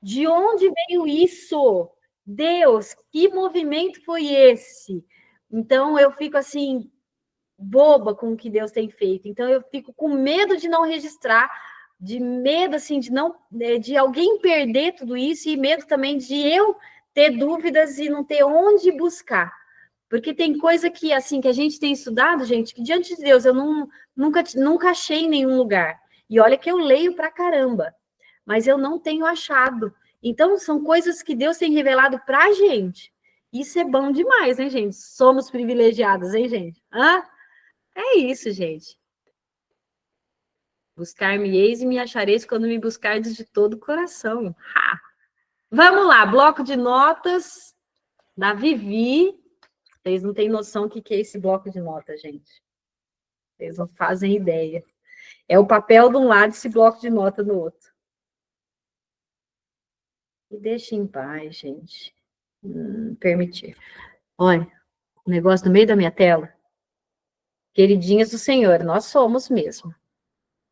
De onde veio isso? Deus, que movimento foi esse? Então, eu fico assim, boba com o que Deus tem feito. Então, eu fico com medo de não registrar, de medo, assim, de não, de alguém perder tudo isso, e medo também de eu ter dúvidas e não ter onde buscar. Porque tem coisa que, assim, que a gente tem estudado, gente, que diante de Deus eu nunca achei em nenhum lugar. E olha que eu leio pra caramba, mas eu não tenho achado. Então, são coisas que Deus tem revelado pra gente. Isso é bom demais, hein, gente? Somos privilegiados, hein, gente? Hã? É isso, gente. Buscar-me-eis e me achareis quando me buscardes de todo o coração. Ha! Vamos lá, bloco de notas da Vivi. Vocês não têm noção do que é esse bloco de notas, gente. Vocês não fazem ideia. É o papel de um lado e esse bloco de nota do outro. Me deixa em paz, gente. Permitir. Olha, o negócio no meio da minha tela. Queridinhas do Senhor, nós somos mesmo.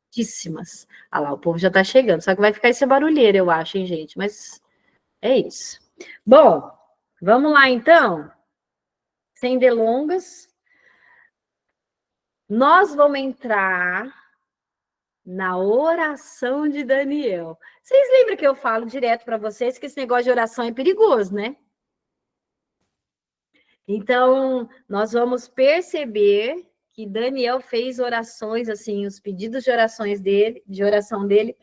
Muitíssimas. Ah lá, o povo já tá chegando. Só que vai ficar esse barulheiro, eu acho, hein, gente? Mas é isso. Bom, vamos lá, então. Sem delongas. Nós vamos entrar na oração de Daniel. Vocês lembram que eu falo direto para vocês que esse negócio de oração é perigoso, né? Então, nós vamos perceber que Daniel fez orações, assim, os pedidos de orações dele, de oração dele,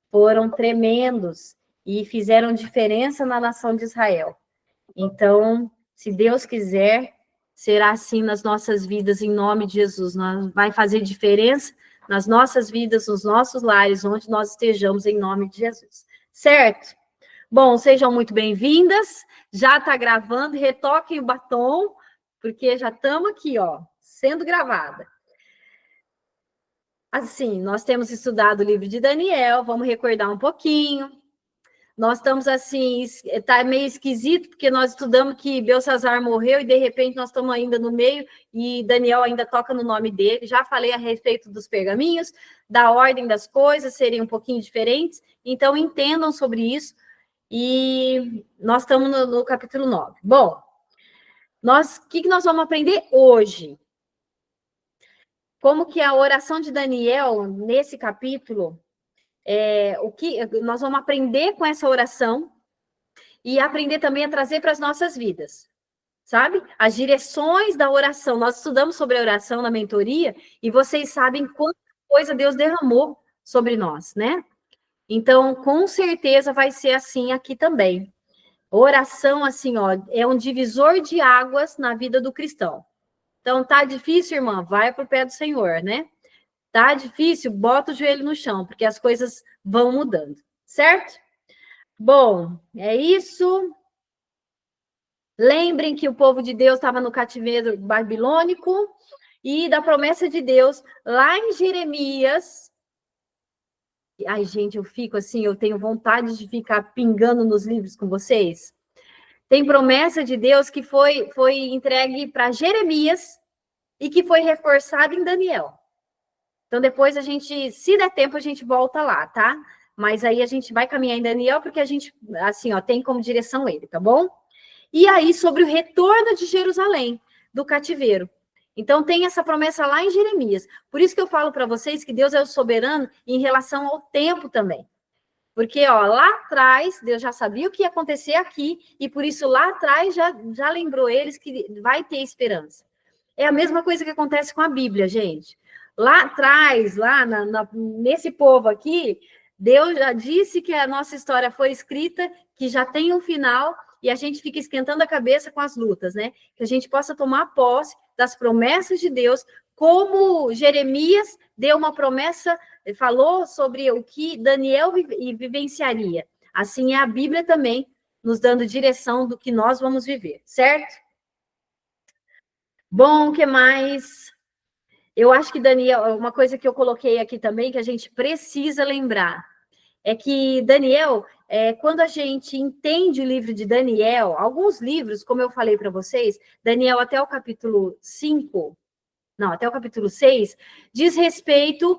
foram tremendos e fizeram diferença na nação de Israel. Então, se Deus quiser, será assim nas nossas vidas, em nome de Jesus. Vai fazer diferença nas nossas vidas, nos nossos lares, onde nós estejamos, em nome de Jesus. Certo? Bom, sejam muito bem-vindas. Já está gravando, retoquem o batom, porque já estamos aqui, ó, sendo gravada. Assim, nós temos estudado o livro de Daniel, vamos recordar um pouquinho. Nós estamos assim, está meio esquisito, porque nós estudamos que Belsazar morreu e de repente nós estamos ainda no meio e Daniel ainda toca no nome dele. Já falei a respeito dos pergaminhos, da ordem das coisas, serem um pouquinho diferentes. Então, entendam sobre isso. E nós estamos no capítulo 9. Bom, o que nós vamos aprender hoje? Como que a oração de Daniel, nesse capítulo, o que nós vamos aprender com essa oração e aprender também a trazer para as nossas vidas, sabe? As direções da oração. Nós estudamos sobre a oração na mentoria e vocês sabem quanta coisa Deus derramou sobre nós, né? Então, com certeza vai ser assim aqui também. Oração, assim, ó, é um divisor de águas na vida do cristão. Então, tá difícil, irmã? Vai para o pé do Senhor, né? Tá difícil? Bota o joelho no chão, porque as coisas vão mudando, certo? Bom, é isso. Lembrem que o povo de Deus estava no cativeiro babilônico e da promessa de Deus lá em Jeremias. Ai, gente, eu fico assim, eu tenho vontade de ficar pingando nos livros com vocês. Tem promessa de Deus que foi entregue para Jeremias e que foi reforçada em Daniel. Então, depois a gente, se der tempo, a gente volta lá, tá? Mas aí a gente vai caminhar em Daniel, porque a gente, assim, ó, tem como direção ele, tá bom? E aí, sobre o retorno de Jerusalém, do cativeiro. Então, tem essa promessa lá em Jeremias. Por isso que eu falo para vocês que Deus é o soberano em relação ao tempo também. Porque, ó, lá atrás, Deus já sabia o que ia acontecer aqui, e por isso lá atrás já lembrou eles que vai ter esperança. É a mesma coisa que acontece com a Bíblia, gente. Lá atrás, nesse povo aqui, Deus já disse que a nossa história foi escrita, que já tem um final, e a gente fica esquentando a cabeça com as lutas, né? Que a gente possa tomar posse das promessas de Deus, como Jeremias deu uma promessa, falou sobre o que Daniel vivenciaria. Assim é a Bíblia também, nos dando direção do que nós vamos viver, certo? Bom, o que mais? Eu acho que, Daniel, uma coisa que eu coloquei aqui também, que a gente precisa lembrar, é que Daniel, quando a gente entende o livro de Daniel, alguns livros, como eu falei para vocês, Daniel até o capítulo 5, não, até o capítulo 6, diz respeito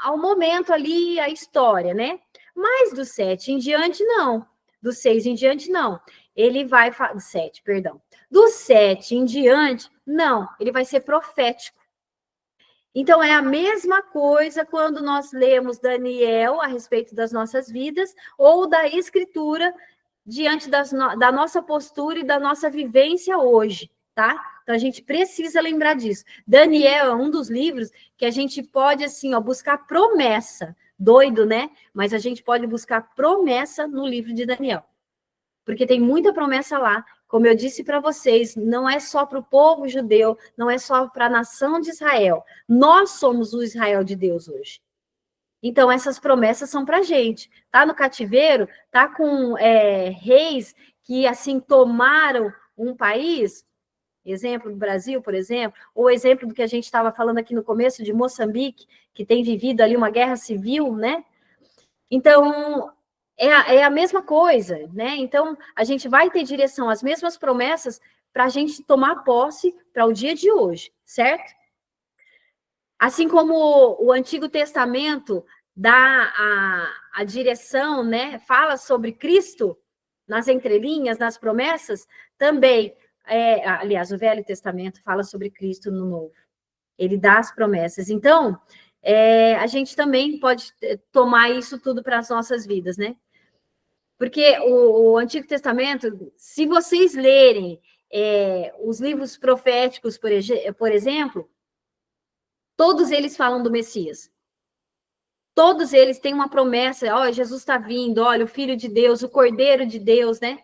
ao momento ali, a história, né? Mas do 7 em diante, não. Do 6 em diante, não. Ele vai... 7, perdão. Do 7 em diante, não. Ele vai ser profético. Então, é a mesma coisa quando nós lemos Daniel a respeito das nossas vidas ou da Escritura diante da nossa postura e da nossa vivência hoje, tá? Então, a gente precisa lembrar disso. Daniel é um dos livros que a gente pode, assim, ó, buscar promessa. Doido, né? Mas a gente pode buscar promessa no livro de Daniel. Porque tem muita promessa lá. Como eu disse para vocês, não é só para o povo judeu, não é só para a nação de Israel. Nós somos o Israel de Deus hoje. Então, essas promessas são para a gente. Tá no cativeiro, tá com reis que, assim, tomaram um país, exemplo do Brasil, por exemplo, ou exemplo do que a gente estava falando aqui no começo, de Moçambique, que tem vivido ali uma guerra civil, né? Então, é a mesma coisa, né? Então, a gente vai ter direção, as mesmas promessas para a gente tomar posse para o dia de hoje, certo? Assim como o Antigo Testamento dá a direção, né? Fala sobre Cristo nas entrelinhas, nas promessas, também, aliás, o Velho Testamento fala sobre Cristo no Novo. Ele dá as promessas. Então, a gente também pode tomar isso tudo para as nossas vidas, né? Porque o Antigo Testamento, se vocês lerem os livros proféticos, por exemplo, todos eles falam do Messias. Todos eles têm uma promessa, ó, Jesus está vindo, olha, o Filho de Deus, o Cordeiro de Deus, né?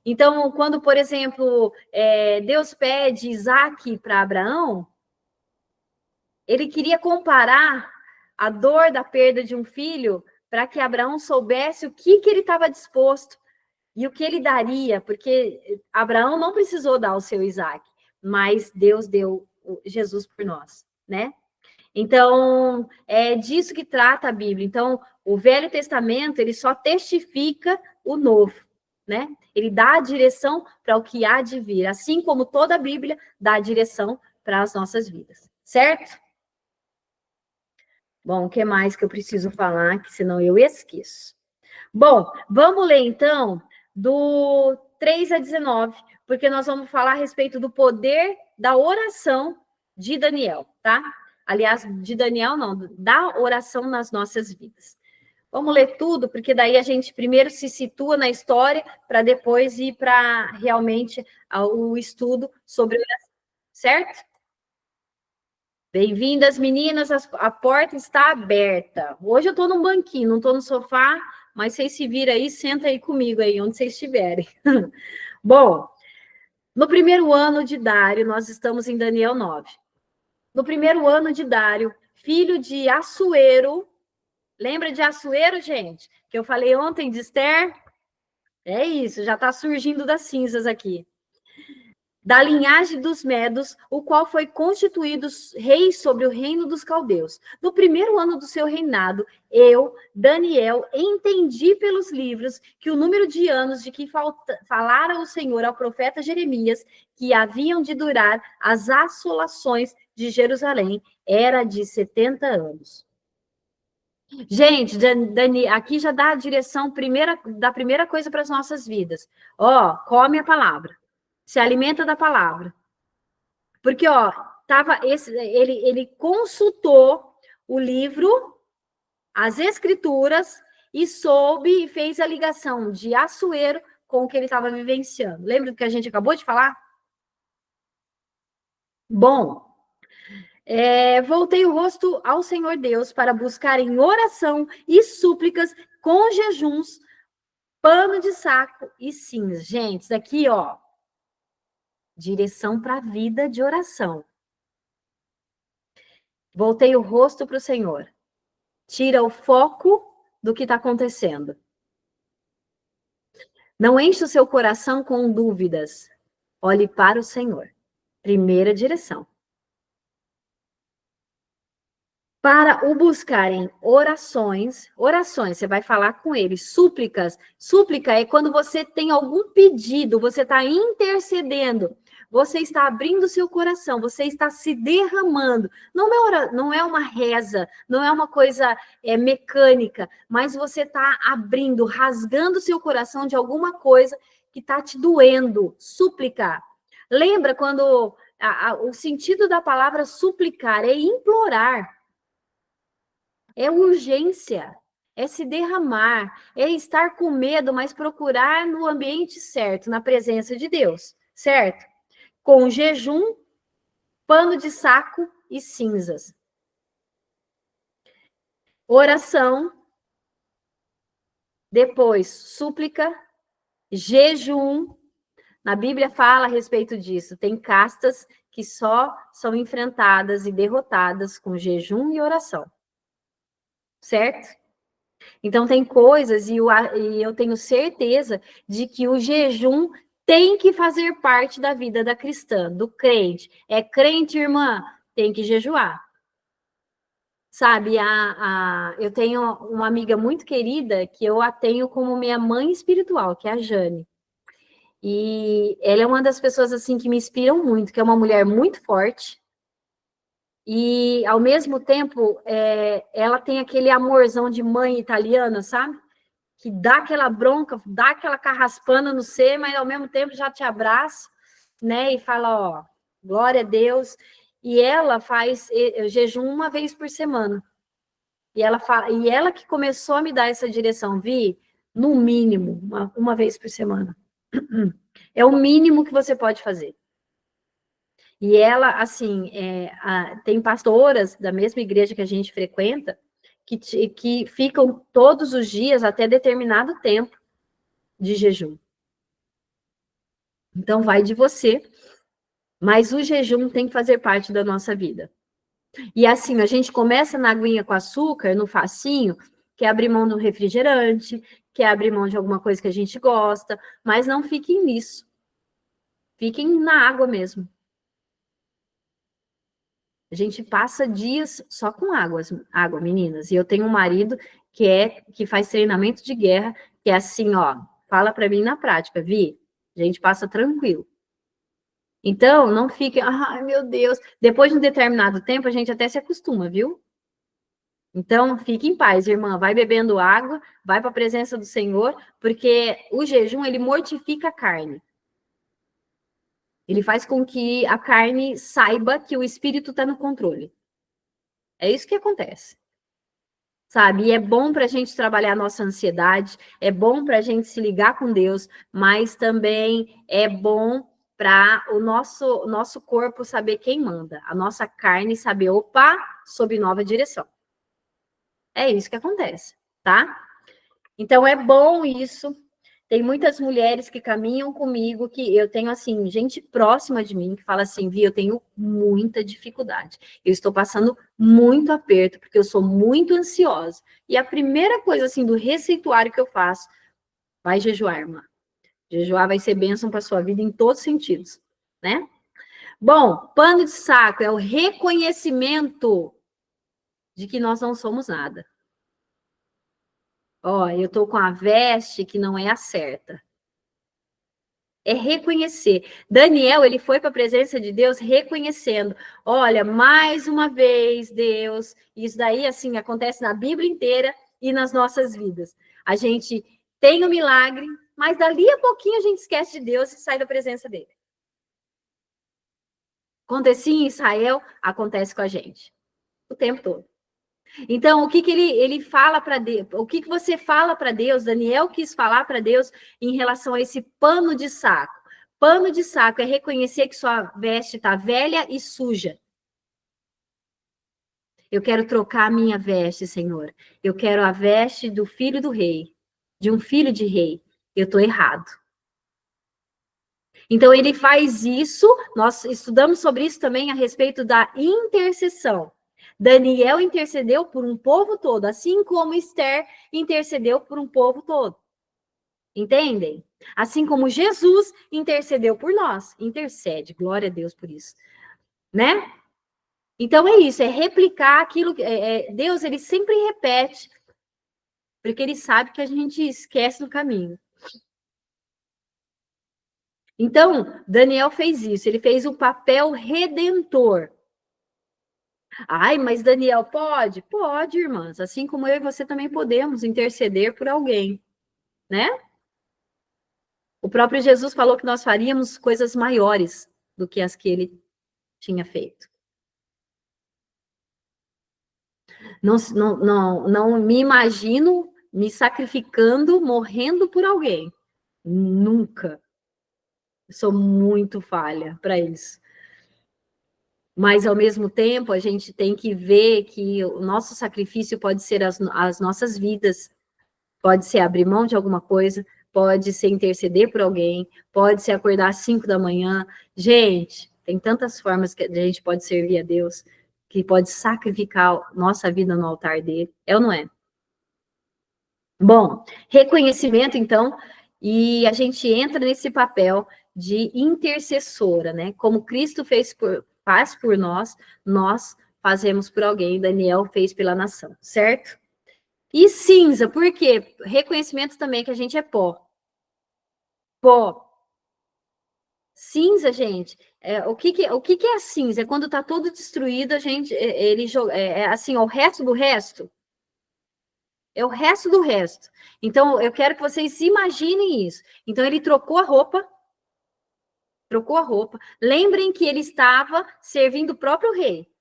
Então, quando, por exemplo, Deus pede Isaac para Abraão, ele queria comparar a dor da perda de um filho para que Abraão soubesse o que ele estava disposto e o que ele daria, porque Abraão não precisou dar o seu Isaac, mas Deus deu Jesus por nós, né? Então, é disso que trata a Bíblia. Então, o Velho Testamento, ele só testifica o Novo, né? Ele dá a direção para o que há de vir, assim como toda a Bíblia dá a direção para as nossas vidas, certo? Bom, o que mais que eu preciso falar, que senão eu esqueço. Bom, vamos ler então do 3 a 19, porque nós vamos falar a respeito do poder da oração de Daniel, tá? Aliás, de Daniel não, da oração nas nossas vidas. Vamos ler tudo, porque daí a gente primeiro se situa na história, para depois ir para realmente o estudo sobre oração, certo? Bem-vindas, meninas, a porta está aberta. Hoje eu estou num banquinho, não estou no sofá, mas vocês se viram aí, senta aí comigo aí, onde vocês estiverem. Bom, no primeiro ano de Dário, nós estamos em Daniel 9. No primeiro ano de Dário, filho de Assuero, lembra de Assuero, gente? Que eu falei ontem de Esther? É isso, já está surgindo das cinzas aqui. Da linhagem dos Medos, o qual foi constituído rei sobre o reino dos caldeus. No primeiro ano do seu reinado, eu, Daniel, entendi pelos livros que o número de anos de que falara o Senhor ao profeta Jeremias, que haviam de durar as assolações de Jerusalém, era de 70 anos. Gente, Dani, aqui já dá a direção da primeira coisa para as nossas vidas. Ó, come a palavra. Se alimenta da palavra. Porque, ó, ele consultou o livro, as escrituras, e soube e fez a ligação de Assuero com o que ele estava vivenciando. Lembra do que a gente acabou de falar? Bom, voltei o rosto ao Senhor Deus para buscar em oração e súplicas com jejuns, pano de saco e cinza. Gente, isso aqui, ó, direção para a vida de oração. Voltei o rosto para o Senhor. Tira o foco do que está acontecendo. Não enche o seu coração com dúvidas. Olhe para o Senhor. Primeira direção. Para o buscar em orações, você vai falar com ele, súplicas. Súplica é quando você tem algum pedido, você está intercedendo. Você está abrindo seu coração, você está se derramando. Não é uma reza, não é uma coisa mecânica, mas você está abrindo, rasgando seu coração de alguma coisa que está te doendo. Súplica. Lembra quando o sentido da palavra suplicar é implorar, é urgência, é se derramar, é estar com medo, mas procurar no ambiente certo, na presença de Deus, certo? Com jejum, pano de saco e cinzas. Oração, depois súplica, jejum. Na Bíblia fala a respeito disso. Tem castas que só são enfrentadas e derrotadas com jejum e oração. Certo? Então, tem coisas, e eu tenho certeza de que o jejum tem que fazer parte da vida da cristã, do crente. É crente, irmã, tem que jejuar. Sabe, eu tenho uma amiga muito querida que eu a tenho como minha mãe espiritual, que é a Jane. E ela é uma das pessoas assim que me inspiram muito, que é uma mulher muito forte. E, ao mesmo tempo, ela tem aquele amorzão de mãe italiana, sabe? Que dá aquela bronca, dá aquela carraspana no ser, mas ao mesmo tempo já te abraça, né? E fala, ó, glória a Deus. E ela faz jejum uma vez por semana. E ela que começou a me dar essa direção, Vi, no mínimo, uma vez por semana. É o mínimo que você pode fazer. E ela, assim, tem pastoras da mesma igreja que a gente frequenta que ficam todos os dias até determinado tempo de jejum. Então, vai de você, mas o jejum tem que fazer parte da nossa vida. E assim, a gente começa na aguinha com açúcar, no facinho, quer abrir mão do refrigerante, quer abrir mão de alguma coisa que a gente gosta, mas não fiquem nisso. Fiquem na água mesmo. A gente passa dias só com água, meninas. E eu tenho um marido que faz treinamento de guerra, que é assim, ó, fala para mim na prática, Vi, a gente passa tranquilo. Então, não fique, ai meu Deus, depois de um determinado tempo a gente até se acostuma, viu? Então, fique em paz, irmã, vai bebendo água, vai para a presença do Senhor, porque o jejum, ele mortifica a carne. Ele faz com que a carne saiba que o espírito está no controle. É isso que acontece. Sabe? E é bom para a gente trabalhar a nossa ansiedade, é bom para a gente se ligar com Deus, mas também é bom para o nosso corpo saber quem manda, a nossa carne saber, opa, sob nova direção. É isso que acontece, tá? Então é bom isso. Tem muitas mulheres que caminham comigo, que eu tenho, assim, gente próxima de mim que fala assim, Vi, eu tenho muita dificuldade. Eu estou passando muito aperto, porque eu sou muito ansiosa. E a primeira coisa, assim, do receituário que eu faço, vai jejuar, irmã. Jejuar vai ser bênção para sua vida em todos os sentidos, né? Bom, pano de saco é o reconhecimento de que nós não somos nada. Ó, eu tô com a veste que não é a certa. É reconhecer. Daniel, ele foi para a presença de Deus reconhecendo. Olha, mais uma vez, Deus, isso daí, assim, acontece na Bíblia inteira e nas nossas vidas. A gente tem o milagre, mas dali a pouquinho a gente esquece de Deus e sai da presença dele. Acontecia em Israel, acontece com a gente. O tempo todo. Então, o que ele fala para Deus? O que você fala para Deus? Daniel quis falar para Deus em relação a esse pano de saco. Pano de saco é reconhecer que sua veste está velha e suja. Eu quero trocar a minha veste, Senhor. Eu quero a veste do filho do rei, de um filho de rei. Eu estou errado. Então, ele faz isso. Nós estudamos sobre isso também a respeito da intercessão. Daniel intercedeu por um povo todo, assim como Esther intercedeu por um povo todo. Entendem? Assim como Jesus intercedeu por nós. Intercede, glória a Deus por isso. Né? Então é isso, é replicar aquilo que Deus, ele sempre repete, porque ele sabe que a gente esquece no caminho. Então, Daniel fez isso, ele fez o papel redentor. Ai, mas Daniel pode? Pode, irmãs. Assim como eu e você também podemos interceder por alguém, né? O próprio Jesus falou que nós faríamos coisas maiores do que as que ele tinha feito. Não me imagino me sacrificando, morrendo por alguém. Nunca. Eu sou muito falha para isso. Mas, ao mesmo tempo, a gente tem que ver que o nosso sacrifício pode ser as nossas vidas, pode ser abrir mão de alguma coisa, pode ser interceder por alguém, pode ser acordar às 5 da manhã. Gente, tem tantas formas que a gente pode servir a Deus, que pode sacrificar nossa vida no altar dele. É ou não é? Bom, reconhecimento, então, e a gente entra nesse papel de intercessora, né? Como Cristo faz por nós, nós fazemos por alguém, Daniel fez pela nação, certo? E cinza, por quê? Reconhecimento também que a gente é pó. Pó. Cinza, gente, o que é a cinza? É quando tá todo destruído, a gente, ele assim, o resto do resto. É o resto do resto. Então, eu quero que vocês imaginem isso. Então, ele trocou a roupa. Trocou a roupa. Lembrem que ele estava servindo o próprio rei.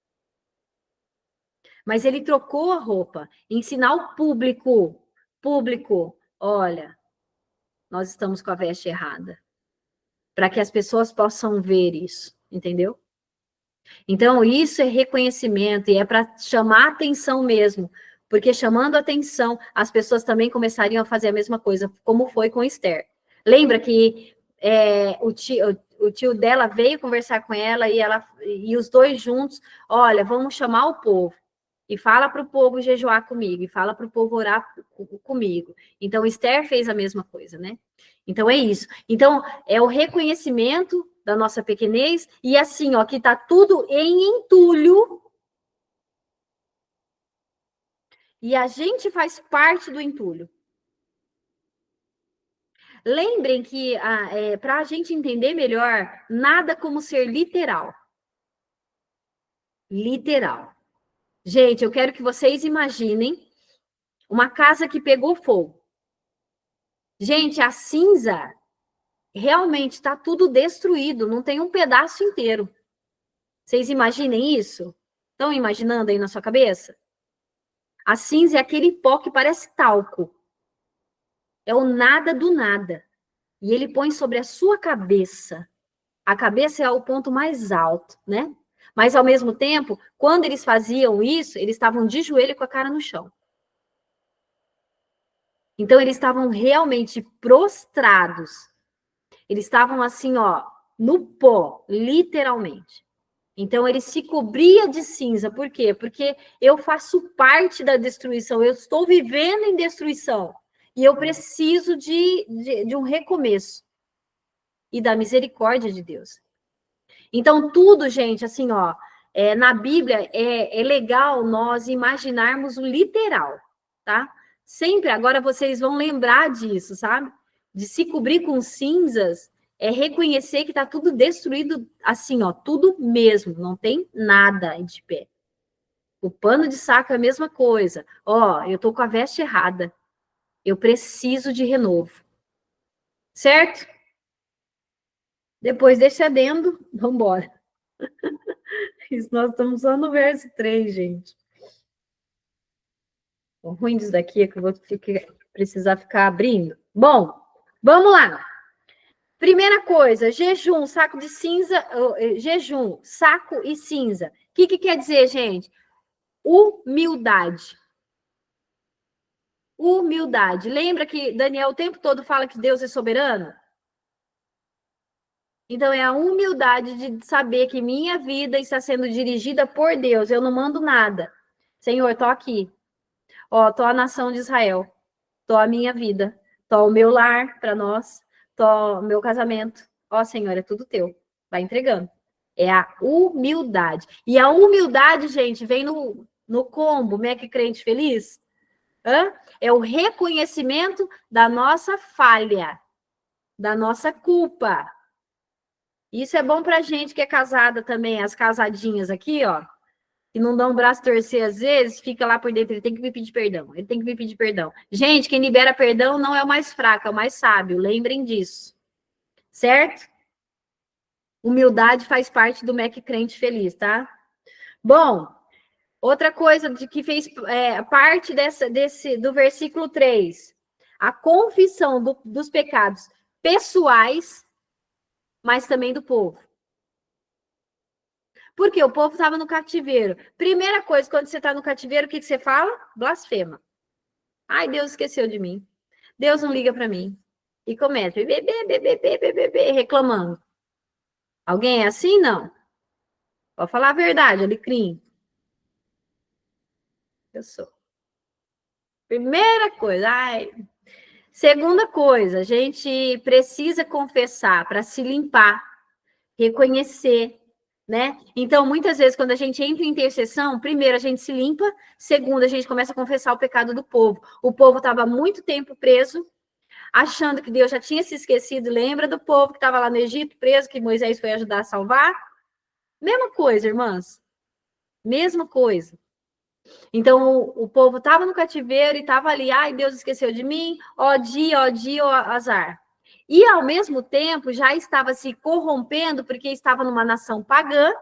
Mas ele trocou a roupa. Em sinal público. Público. Olha, nós estamos com a veste errada. Para que as pessoas possam ver isso. Entendeu? Então, isso é reconhecimento. E é para chamar atenção mesmo. Porque chamando atenção, as pessoas também começariam a fazer a mesma coisa, como foi com Esther. Lembra que o tio dela veio conversar com ela e os dois juntos, olha, vamos chamar o povo. E fala para o povo jejuar comigo, e fala para o povo orar comigo. Então, Esther fez a mesma coisa, né? Então, é isso. Então, é o reconhecimento da nossa pequenez, e assim, ó, que está tudo em entulho, e a gente faz parte do entulho. Lembrem que, para a gente entender melhor, nada como ser literal. Literal. Gente, eu quero que vocês imaginem uma casa que pegou fogo. Gente, a cinza realmente está tudo destruído, não tem um pedaço inteiro. Vocês imaginem isso? Estão imaginando aí na sua cabeça? A cinza é aquele pó que parece talco. É o nada do nada. E ele põe sobre a sua cabeça. A cabeça é o ponto mais alto, né? Mas, ao mesmo tempo, quando eles faziam isso, eles estavam de joelho com a cara no chão. Então, eles estavam realmente prostrados. Eles estavam assim, ó, no pó, literalmente. Então, ele se cobria de cinza. Por quê? Porque eu faço parte da destruição. Eu estou vivendo em destruição. E eu preciso de um recomeço. E da misericórdia de Deus. Então, tudo, gente, assim, ó, na Bíblia é legal nós imaginarmos o literal, tá? Sempre, agora vocês vão lembrar disso, sabe? De se cobrir com cinzas, é reconhecer que tá tudo destruído, assim, ó, tudo mesmo, não tem nada de pé. O pano de saco é a mesma coisa. Ó, eu tô com a veste errada. Eu preciso de renovo. Certo? Depois desse adendo, vamos embora. Isso, nós estamos só no verso 3, gente. O ruim disso daqui é que eu vou precisar ficar abrindo. Bom, vamos lá. Primeira coisa, jejum, saco de cinza, jejum, saco e cinza. O que quer dizer, gente? Humildade. Humildade. Lembra que Daniel o tempo todo fala que Deus é soberano? Então, é a humildade de saber que minha vida está sendo dirigida por Deus. Eu não mando nada. Senhor, estou aqui. Ó, tô a nação de Israel. Tô a minha vida. Tô o meu lar para nós. Tô o meu casamento. Ó, Senhor, é tudo teu. Vai entregando. É a humildade. E a humildade, gente, vem no combo, Mac Crente Feliz. Hã? É o reconhecimento da nossa falha, da nossa culpa. Isso é bom pra gente que é casada também, as casadinhas aqui, ó, que não dão o braço torcer às vezes, fica lá por dentro, ele tem que me pedir perdão, ele tem que me pedir perdão. Gente, quem libera perdão não é o mais fraco, é o mais sábio, lembrem disso, certo? Humildade faz parte do MEC crente feliz, tá? Bom, outra coisa de que fez parte do versículo 3, a confissão dos pecados pessoais, mas também do povo. Porque o povo estava no cativeiro. Primeira coisa, quando você está no cativeiro, o que você fala? Blasfema. Ai, Deus esqueceu de mim. Deus não liga para mim. E começa, bebê, reclamando. Alguém é assim? Não. Pode falar a verdade, Alecrim. Eu sou. Primeira coisa. Ai. Segunda coisa, a gente precisa confessar para se limpar, reconhecer, né? Então, muitas vezes, quando a gente entra em intercessão, primeiro a gente se limpa, segundo, a gente começa a confessar o pecado do povo. O povo estava muito tempo preso, achando que Deus já tinha se esquecido. Lembra do povo que estava lá no Egito, preso, que Moisés foi ajudar a salvar? Mesma coisa, irmãs. Mesma coisa. Então, o povo estava no cativeiro e estava ali, ai, Deus esqueceu de mim, ó dia, ó azar. E, ao mesmo tempo, já estava se corrompendo, porque estava numa nação pagã,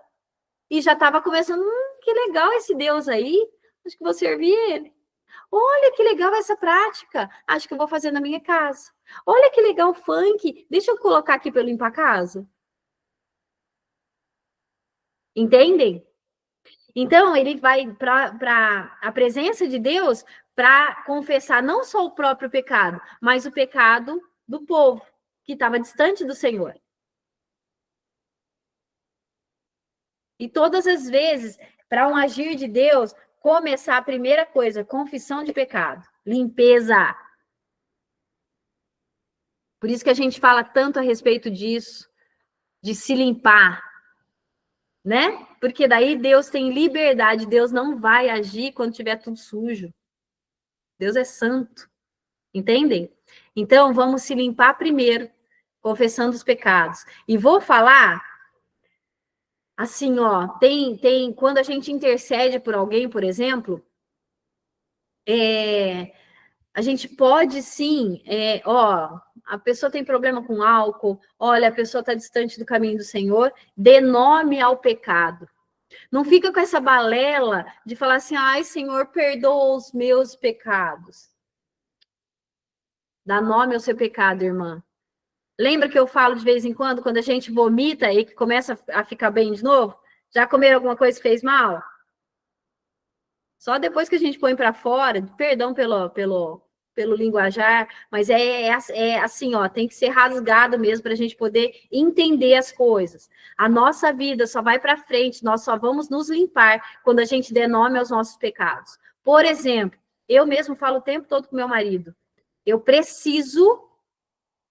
e já estava começando, que legal esse Deus aí, acho que vou servir ele. Olha que legal essa prática, acho que eu vou fazer na minha casa. Olha que legal o funk, deixa eu colocar aqui para eu limpar a casa. Entendem? Então, ele vai para a presença de Deus para confessar não só o próprio pecado, mas o pecado do povo, que estava distante do Senhor. E todas as vezes, para um agir de Deus, começar a primeira coisa, confissão de pecado, limpeza. Por isso que a gente fala tanto a respeito disso, de se limpar, né? Porque daí Deus tem liberdade, Deus não vai agir quando tiver tudo sujo. Deus é santo, entendem? Então, vamos se limpar primeiro, confessando os pecados. E vou falar assim, ó, quando a gente intercede por alguém, por exemplo, a gente pode sim, a pessoa tem problema com álcool, olha, a pessoa está distante do caminho do Senhor, dê nome ao pecado. Não fica com essa balela de falar assim, ai, Senhor, perdoa os meus pecados. Dá nome ao seu pecado, irmã. Lembra que eu falo de vez em quando a gente vomita e que começa a ficar bem de novo? Já comeram alguma coisa que fez mal? Só depois que a gente põe para fora, perdão pelo linguajar, mas é assim, ó, tem que ser rasgado mesmo para a gente poder entender as coisas. A nossa vida só vai para frente, nós só vamos nos limpar quando a gente der nome aos nossos pecados. Por exemplo, eu mesmo falo o tempo todo com meu marido, eu preciso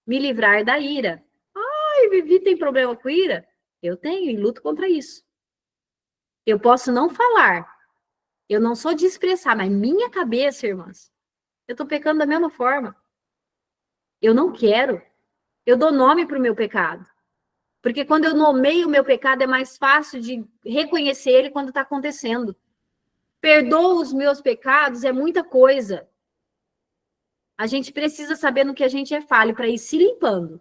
me livrar da ira. Ai, Vivi tem problema com ira? Eu tenho e luto contra isso. Eu posso não falar, eu não sou de expressar, mas minha cabeça, irmãs, eu estou pecando da mesma forma. Eu não quero. Eu dou nome para o meu pecado. Porque quando eu nomeio o meu pecado, é mais fácil de reconhecer ele quando está acontecendo. Perdoa os meus pecados é muita coisa. A gente precisa saber no que a gente é falho para ir se limpando.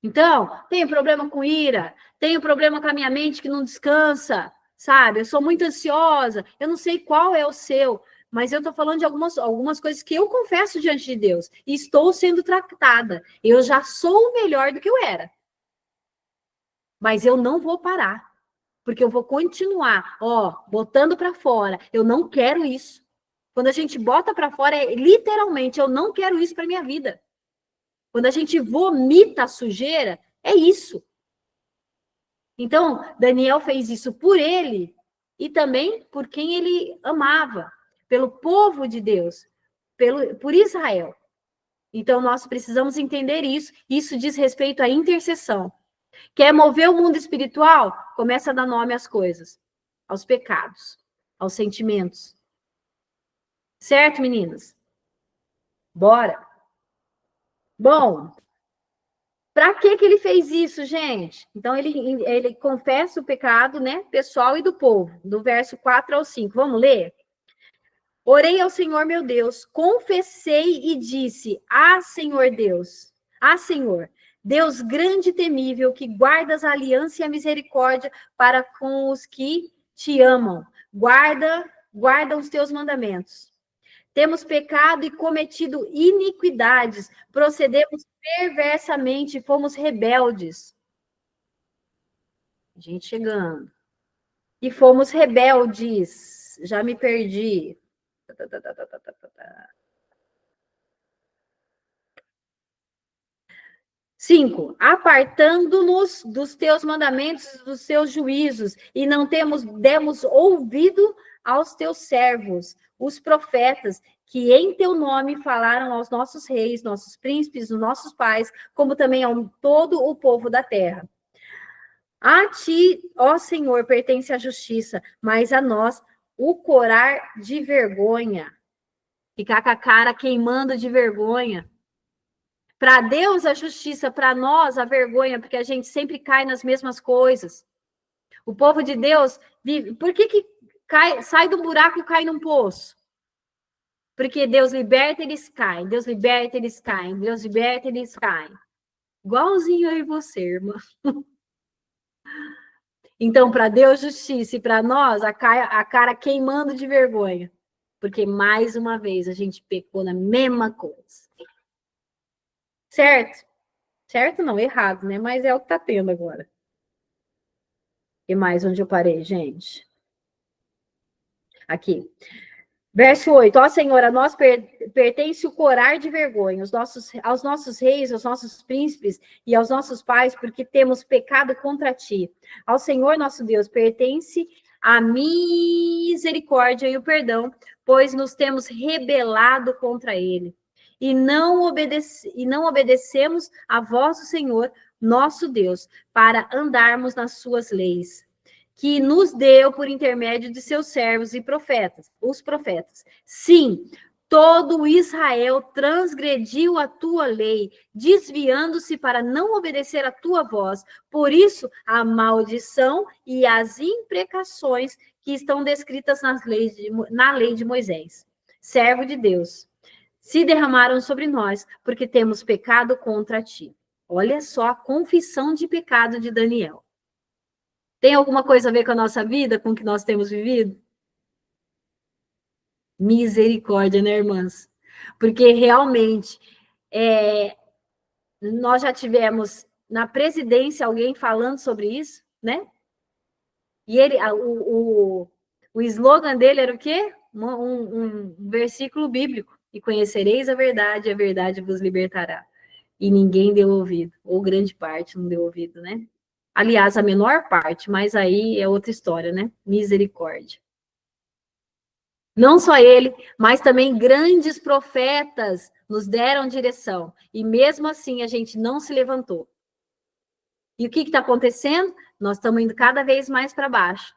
Então, tenho problema com ira, tenho problema com a minha mente que não descansa, sabe? Eu sou muito ansiosa, eu não sei qual é o seu, mas eu estou falando de algumas coisas que eu confesso diante de Deus e estou sendo tratada. Eu já sou melhor do que eu era. Mas eu não vou parar, porque eu vou continuar, botando para fora. Eu não quero isso. Quando a gente bota para fora, é literalmente, eu não quero isso para minha vida. Quando a gente vomita a sujeira, é isso. Então, Daniel fez isso por ele e também por quem ele amava, pelo povo de Deus, por Israel. Então, nós precisamos entender isso. Isso diz respeito à intercessão. Quer mover o mundo espiritual? Começa a dar nome às coisas, aos pecados, aos sentimentos. Certo, meninas? Bora! Bom, Para que ele fez isso, gente? Então, ele confessa o pecado, né, pessoal e do povo, do verso 4 ao 5. Vamos ler? Orei ao Senhor, meu Deus, confessei e disse: Ah, Senhor Deus, ah, Senhor, Deus grande e temível, que guardas a aliança e a misericórdia para com os que te amam. Guarda os teus mandamentos. Temos pecado e cometido iniquidades, procedemos perversamente e fomos rebeldes. Gente chegando. E fomos rebeldes. Já me perdi. 5. Apartando-nos dos teus mandamentos, dos teus juízos, e não demos ouvido aos teus servos, os profetas, que em teu nome falaram aos nossos reis, nossos príncipes, os nossos pais, como também a todo o povo da terra. A ti, ó Senhor, pertence a justiça, mas a nós o corar de vergonha. Ficar com a cara queimando de vergonha. Para Deus a justiça, para nós a vergonha, porque a gente sempre cai nas mesmas coisas. O povo de Deus vive. Por que sai do buraco e cai num poço? Porque Deus liberta, eles caem. Deus liberta, eles caem. Deus liberta, eles caem. Igualzinho eu e você, irmã. Então, para Deus, justiça, e para nós, a cara queimando de vergonha. Porque, mais uma vez, a gente pecou na mesma coisa. Certo? Certo não, errado, né? Mas é o que está tendo agora. E mais onde eu parei, gente? Aqui. Verso 8. Ó Senhor, a nós pertence o corar de vergonha, aos nossos reis, aos nossos príncipes e aos nossos pais, porque temos pecado contra ti. Ao Senhor nosso Deus pertence a misericórdia e o perdão, pois nos temos rebelado contra ele. E não obedecemos a voz do Senhor, nosso Deus, para andarmos nas suas leis, que nos deu por intermédio de seus servos e profetas, os profetas. Sim, todo Israel transgrediu a tua lei, desviando-se para não obedecer a tua voz. Por isso, a maldição e as imprecações que estão descritas na lei de Moisés, servo de Deus, se derramaram sobre nós, porque temos pecado contra ti. Olha só a confissão de pecado de Daniel. Tem alguma coisa a ver com a nossa vida, com o que nós temos vivido? Misericórdia, né, irmãs? Porque realmente nós já tivemos na presidência alguém falando sobre isso, né? E o slogan dele era o quê? Um versículo bíblico. E conhecereis a verdade vos libertará. E ninguém deu ouvido, ou grande parte não deu ouvido, né? Aliás, a menor parte, mas aí é outra história, né? Misericórdia. Não só ele, mas também grandes profetas nos deram direção. E mesmo assim a gente não se levantou. E o que está acontecendo? Nós estamos indo cada vez mais para baixo.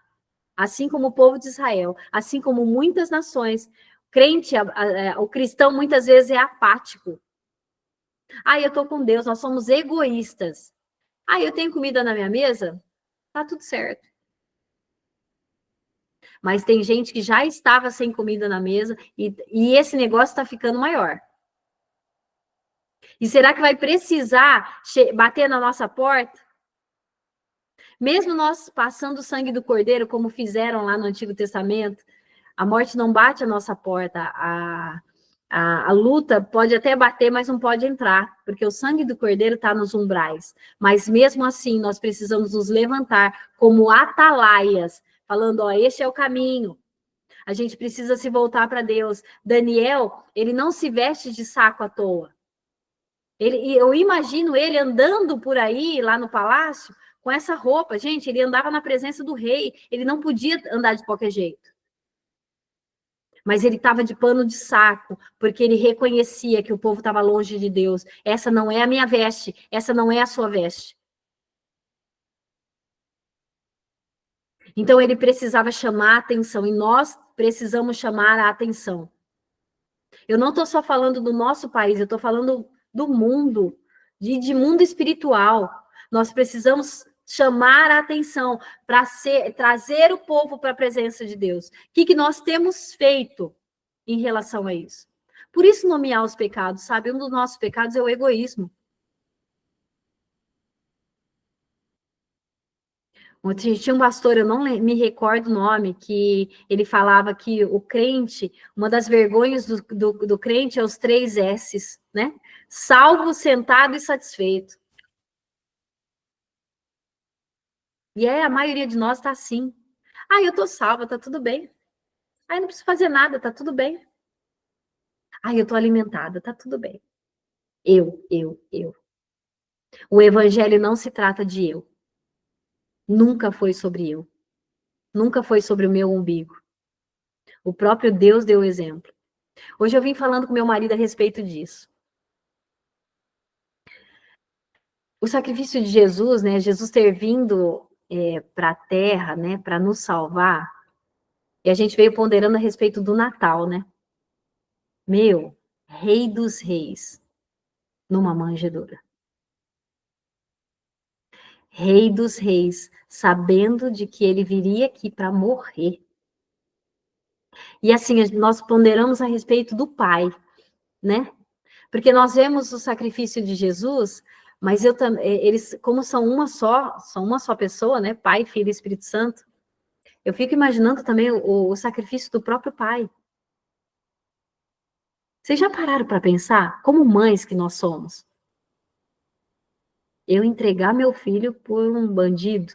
Assim como o povo de Israel, assim como muitas nações. O cristão muitas vezes é apático. Eu estou com Deus, nós somos egoístas. Eu tenho comida na minha mesa? Tá tudo certo. Mas tem gente que já estava sem comida na mesa e esse negócio está ficando maior. E será que vai precisar bater na nossa porta? Mesmo nós passando o sangue do Cordeiro, como fizeram lá no Antigo Testamento, a morte não bate a nossa porta. A luta pode até bater, mas não pode entrar, porque o sangue do Cordeiro está nos umbrais. Mas mesmo assim, nós precisamos nos levantar como atalaias, falando, este é o caminho. A gente precisa se voltar para Deus. Daniel, ele não se veste de saco à toa. Eu imagino ele andando por aí, lá no palácio, com essa roupa. Gente, ele andava na presença do rei. Ele não podia andar de qualquer jeito. Mas ele estava de pano de saco, porque ele reconhecia que o povo estava longe de Deus. Essa não é a minha veste, essa não é a sua veste. Então ele precisava chamar a atenção, e nós precisamos chamar a atenção. Eu não estou só falando do nosso país, eu estou falando do mundo, de mundo espiritual. Nós precisamos chamar a atenção para trazer o povo para a presença de Deus. O que nós temos feito em relação a isso? Por isso nomear os pecados, sabe? Um dos nossos pecados é o egoísmo. Tinha um pastor, eu não me recordo o nome, que ele falava que o crente, uma das vergonhas do crente é os 3 S's, né? Salvo, sentado e satisfeito. E a maioria de nós está assim. Eu estou salva, está tudo bem. Eu não preciso fazer nada, está tudo bem. Eu estou alimentada, está tudo bem. Eu. O evangelho não se trata de eu. Nunca foi sobre eu. Nunca foi sobre o meu umbigo. O próprio Deus deu o exemplo. Hoje eu vim falando com meu marido a respeito disso. O sacrifício de Jesus, né? Jesus ter vindo para a Terra, né? Para nos salvar. E a gente veio ponderando a respeito do Natal, né? Meu, Rei dos Reis, numa manjedoura. Rei dos Reis, sabendo de que ele viria aqui para morrer. E assim, nós ponderamos a respeito do Pai, né? Porque nós vemos o sacrifício de Jesus, mas eles, como são uma só pessoa, né? Pai, Filho e Espírito Santo. Eu fico imaginando também o sacrifício do próprio Pai. Vocês já pararam para pensar como mães que nós somos? Eu entregar meu filho por um bandido,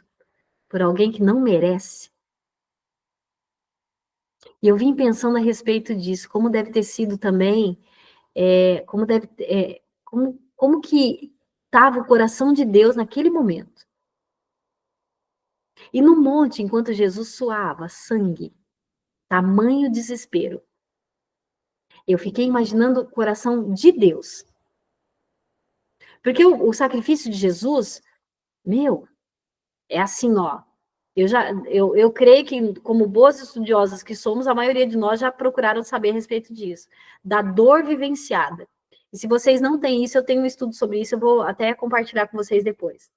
por alguém que não merece. E eu vim pensando a respeito disso, como deve ter sido também, como que estava o coração de Deus naquele momento. E no monte, enquanto Jesus suava sangue, tamanho desespero, eu fiquei imaginando o coração de Deus. Porque o sacrifício de Jesus, meu, é assim, ó. Eu creio que, como boas estudiosas que somos, a maioria de nós já procuraram saber a respeito disso, da dor vivenciada. E se vocês não têm isso, eu tenho um estudo sobre isso, eu vou até compartilhar com vocês depois.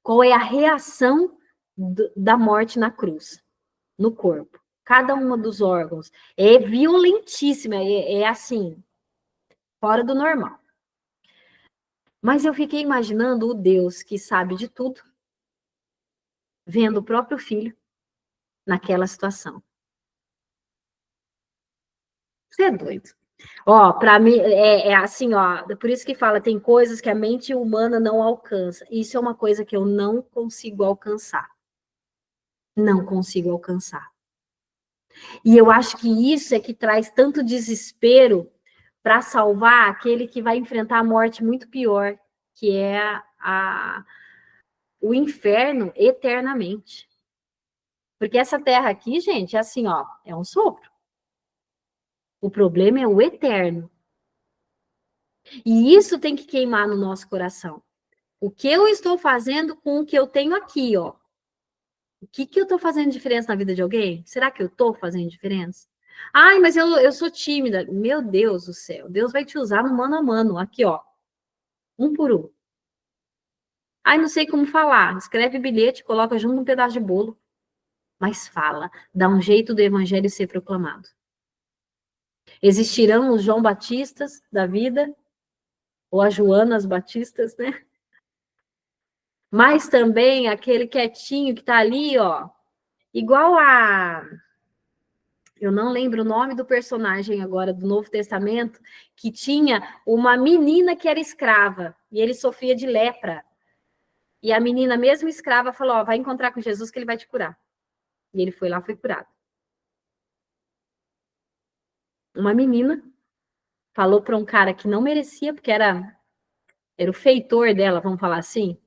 Qual é a reação da morte na cruz, no corpo? Cada um dos órgãos é violentíssima, é assim, fora do normal. Mas eu fiquei imaginando o Deus que sabe de tudo, vendo o próprio filho naquela situação. Você é doido. Ó, para mim, é assim, ó, por isso que fala, tem coisas que a mente humana não alcança. Isso é uma coisa que eu não consigo alcançar. Não consigo alcançar. E eu acho que isso é que traz tanto desespero para salvar aquele que vai enfrentar a morte muito pior, que é o inferno eternamente. Porque essa terra aqui, gente, é assim, ó, é um sopro. O problema é o eterno. E isso tem que queimar no nosso coração. O que eu estou fazendo com o que eu tenho aqui, ó? O que eu estou fazendo diferença na vida de alguém? Será que eu estou fazendo diferença? Ai, mas eu sou tímida. Meu Deus do céu, Deus vai te usar no mano a mano, aqui, ó. Um por um. Ai, não sei como falar. Escreve bilhete, coloca junto um pedaço de bolo. Mas fala, dá um jeito do evangelho ser proclamado. Existirão os João Batistas da vida, ou as Joanas Batistas, né? Mas também aquele quietinho que tá ali, ó, igual a... Eu não lembro o nome do personagem agora do Novo Testamento, que tinha uma menina que era escrava, e ele sofria de lepra. E a menina, mesmo escrava, falou, ó, vai encontrar com Jesus que ele vai te curar. E ele foi lá, foi curado. Uma menina falou para um cara que não merecia, porque era o feitor dela, vamos falar assim.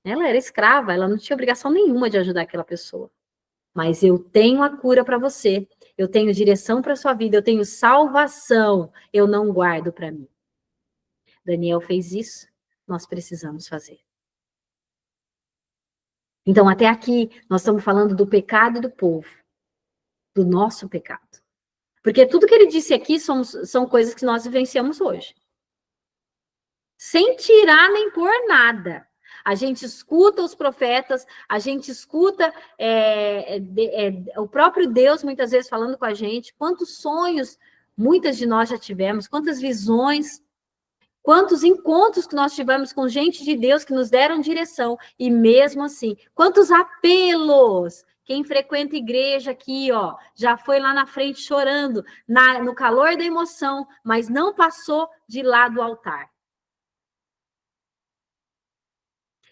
Ela era escrava, ela não tinha obrigação nenhuma de ajudar aquela pessoa. Mas eu tenho a cura para você, eu tenho direção para sua vida, eu tenho salvação, eu não guardo para mim. Daniel fez isso, nós precisamos fazer. Então, até aqui, nós estamos falando do pecado do povo, do nosso pecado. Porque tudo que ele disse aqui são coisas que nós vivenciamos hoje. sem tirar nem pôr nada. A gente escuta os profetas, a gente escuta o próprio Deus muitas vezes falando com a gente. Quantos sonhos muitas de nós já tivemos, quantas visões, quantos encontros que nós tivemos com gente de Deus que nos deram direção. E mesmo assim, quantos apelos. Quem frequenta igreja aqui, ó, já foi lá na frente chorando, no calor da emoção, mas não passou de lá do altar.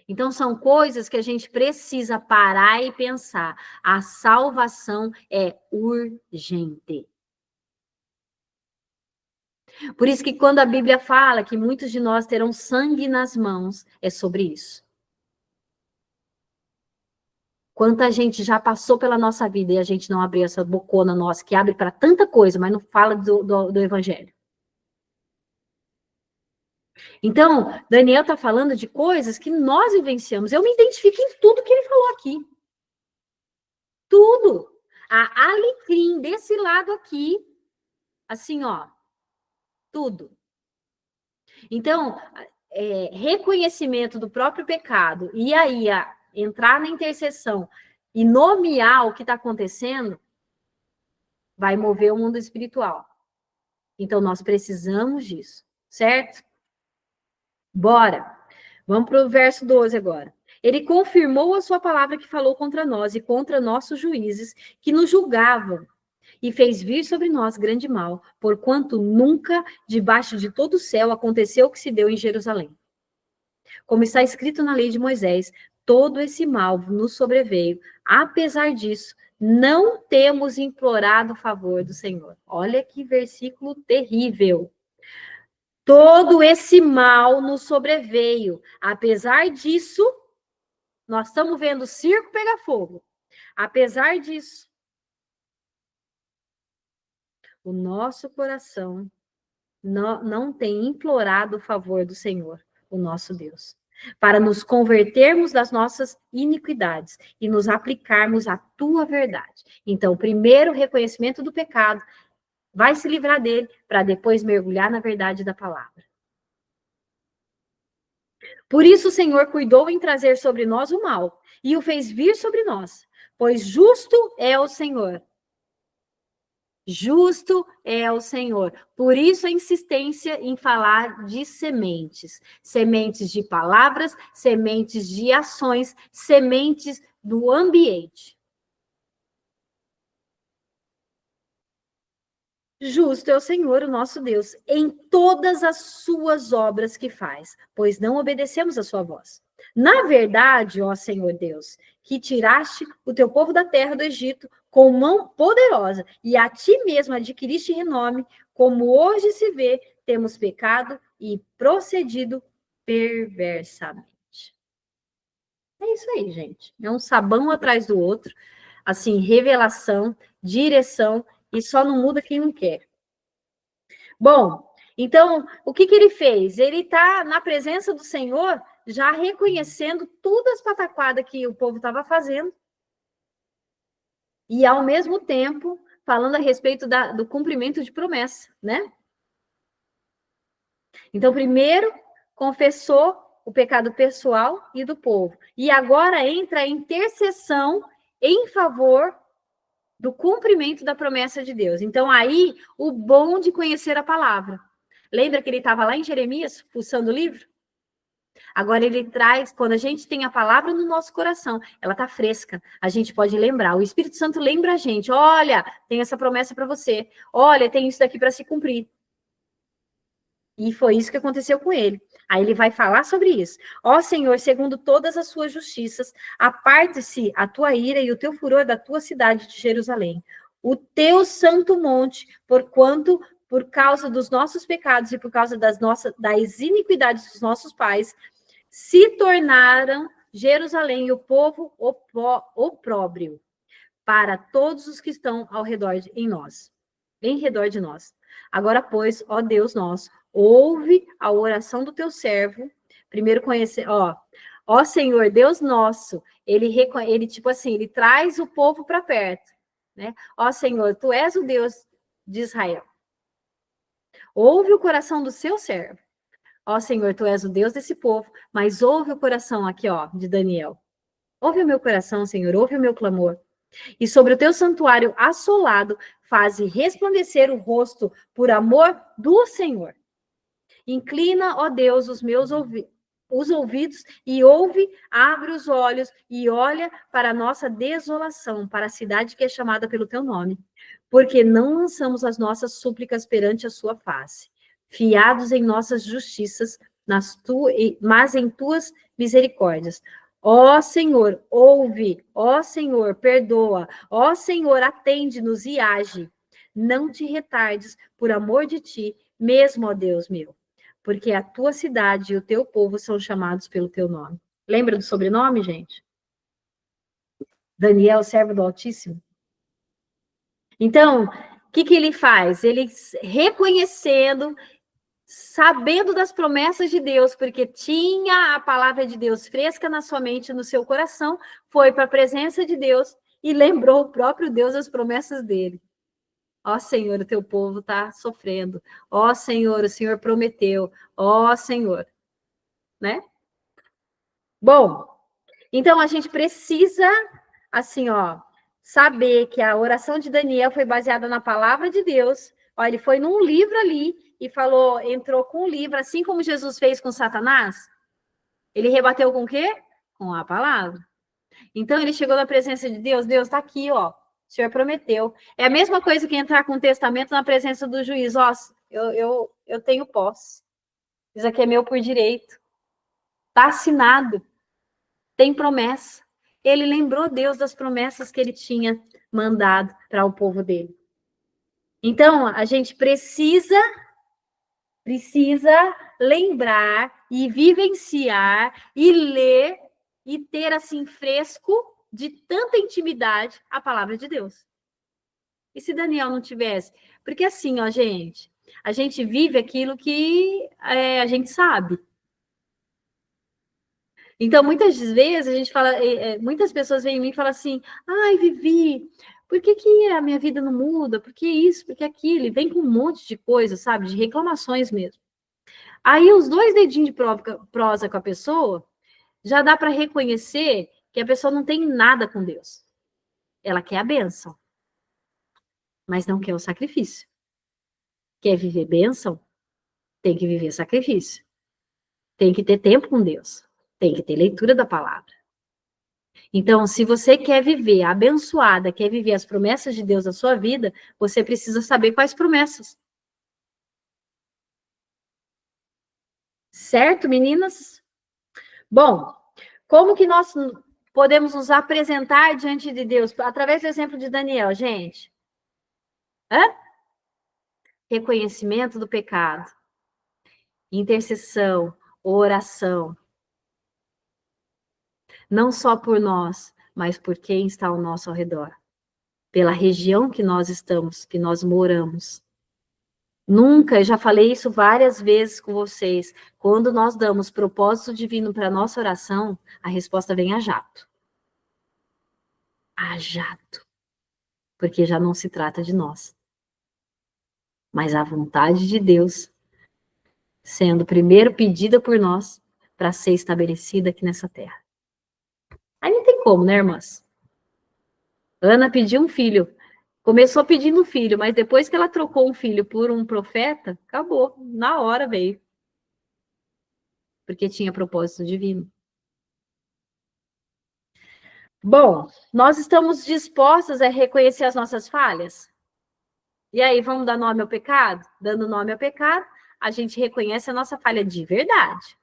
Então, são coisas que a gente precisa parar e pensar. A salvação é urgente. Por isso que quando a Bíblia fala que muitos de nós terão sangue nas mãos, é sobre isso. Quanta gente já passou pela nossa vida e a gente não abriu essa bocona nossa, que abre para tanta coisa, mas não fala do Evangelho. Então, Daniel está falando de coisas que nós vivenciamos. Eu me identifico em tudo que ele falou aqui. Tudo. A alecrim desse lado aqui, assim, ó, tudo. Então, reconhecimento do próprio pecado e aí entrar na intercessão e nomear o que está acontecendo vai mover o mundo espiritual. Então, nós precisamos disso, certo? Bora. Vamos para o verso 12 agora. Ele confirmou a sua palavra que falou contra nós e contra nossos juízes que nos julgavam e fez vir sobre nós grande mal, porquanto nunca debaixo de todo o céu aconteceu o que se deu em Jerusalém. Como está escrito na lei de Moisés, todo esse mal nos sobreveio. Apesar disso, não temos implorado o favor do Senhor. Olha que versículo terrível. Todo esse mal nos sobreveio. Apesar disso, nós estamos vendo o circo pegar fogo. Apesar disso, o nosso coração não tem implorado o favor do Senhor, o nosso Deus, para nos convertermos das nossas iniquidades e nos aplicarmos à tua verdade. Então, primeiro, o reconhecimento do pecado, vai se livrar dele, para depois mergulhar na verdade da palavra. Por isso o Senhor cuidou em trazer sobre nós o mal, e o fez vir sobre nós, pois justo é o Senhor. Justo é o Senhor. Por isso a insistência em falar de sementes. Sementes de palavras, sementes de ações, sementes do ambiente. Justo é o Senhor, o nosso Deus, em todas as suas obras que faz, pois não obedecemos a sua voz. Na verdade, ó Senhor Deus, que tiraste o teu povo da terra do Egito com mão poderosa, e a ti mesmo adquiriste renome, como hoje se vê, temos pecado e procedido perversamente. É isso aí, gente. É um sabão atrás do outro, assim, revelação, direção, e só não muda quem não quer. Bom, então, o que ele fez? Ele está na presença do Senhor, já reconhecendo todas as pataquadas que o povo estava fazendo, e ao mesmo tempo falando a respeito do cumprimento de promessa, né? Então, primeiro, confessou o pecado pessoal e do povo. E agora entra a intercessão em favor do cumprimento da promessa de Deus. Então, aí, o bom de conhecer a palavra. Lembra que ele estava lá em Jeremias, fuçando o livro? Agora ele traz, quando a gente tem a palavra no nosso coração, ela está fresca, a gente pode lembrar. O Espírito Santo lembra a gente, olha, tem essa promessa para você. Olha, tem isso daqui para se cumprir. E foi isso que aconteceu com ele. Aí ele vai falar sobre isso. Ó Senhor, segundo todas as suas justiças, aparte-se a tua ira e o teu furor da tua cidade de Jerusalém. O teu santo monte, porquanto, por causa dos nossos pecados e por causa das iniquidades dos nossos pais, se tornaram Jerusalém e o povo opróbrio para todos os que estão ao redor em redor de nós. Agora, pois, ó Deus nosso, ouve a oração do teu servo. Primeiro conhecer, ó Senhor, Deus nosso, ele tipo assim, ele traz o povo para perto, né? Ó Senhor, tu és o Deus de Israel. Ouve o coração do seu servo. Ó Senhor, tu és o Deus desse povo, mas ouve o coração aqui, ó, de Daniel. Ouve o meu coração, Senhor, ouve o meu clamor. E sobre o teu santuário assolado, faze resplandecer o rosto por amor do Senhor. Inclina, ó Deus, os ouvidos e ouve, abre os olhos e olha para a nossa desolação, para a cidade que é chamada pelo teu nome. Porque não lançamos as nossas súplicas perante a sua face, fiados em nossas justiças, mas em tuas misericórdias. Ó Senhor, ouve, ó Senhor, perdoa, ó Senhor, atende-nos e age. Não te retardes por amor de ti, mesmo, ó Deus meu, porque a tua cidade e o teu povo são chamados pelo teu nome. Lembra do sobrenome, gente? Daniel, servo do Altíssimo. Então, o que ele faz? Ele reconhecendo, sabendo das promessas de Deus, porque tinha a palavra de Deus fresca na sua mente, no seu coração, foi para a presença de Deus e lembrou o próprio Deus das promessas dele. Ó Senhor, o teu povo está sofrendo. Ó Senhor, o Senhor prometeu. Ó Senhor, né? Bom, então a gente precisa, assim, ó, saber que a oração de Daniel foi baseada na palavra de Deus. Ó, ele foi num livro ali e falou, entrou com o livro, assim como Jesus fez com Satanás. Ele rebateu com o quê? Com a palavra. Então ele chegou na presença de Deus, Deus está aqui, ó. O Senhor prometeu. É a mesma coisa que entrar com o testamento na presença do juiz. Ó, eu tenho posse. Isso aqui é meu por direito. Está assinado. Tem promessa. Ele lembrou Deus das promessas que ele tinha mandado para o povo dele. Então, a gente precisa lembrar e vivenciar e ler e ter assim fresco de tanta intimidade a palavra de Deus. E se Daniel não tivesse? Porque assim, ó, gente, a gente vive aquilo que a gente sabe. Então, muitas vezes a gente fala, muitas pessoas vêm em mim e falam assim: ai, Vivi, por que a minha vida não muda? Por que isso? Por que aquilo? E vem com um monte de coisa, sabe? De reclamações mesmo. Aí, os dois dedinhos de prosa com a pessoa, já dá para reconhecer que a pessoa não tem nada com Deus. Ela quer a bênção, mas não quer o sacrifício. Quer viver bênção? Tem que viver sacrifício. Tem que ter tempo com Deus. Tem que ter leitura da palavra. Então, se você quer viver abençoada, quer viver as promessas de Deus na sua vida, você precisa saber quais promessas. Certo, meninas? Bom, como que nós podemos nos apresentar diante de Deus? Através do exemplo de Daniel, gente. Hã? Reconhecimento do pecado, intercessão, oração. Não só por nós, mas por quem está ao nosso redor. Pela região que nós estamos, que nós moramos. Nunca, eu já falei isso várias vezes com vocês, quando nós damos propósito divino para a nossa oração, a resposta vem a jato. A jato. Porque já não se trata de nós. Mas a vontade de Deus sendo primeiro pedida por nós para ser estabelecida aqui nessa terra. Aí não tem como, né, irmãs? Ana pediu um filho. Começou pedindo um filho, mas depois que ela trocou um filho por um profeta, acabou. Na hora veio. Porque tinha propósito divino. Bom, nós estamos dispostas a reconhecer as nossas falhas? E aí, vamos dar nome ao pecado? Dando nome ao pecado, a gente reconhece a nossa falha de verdade.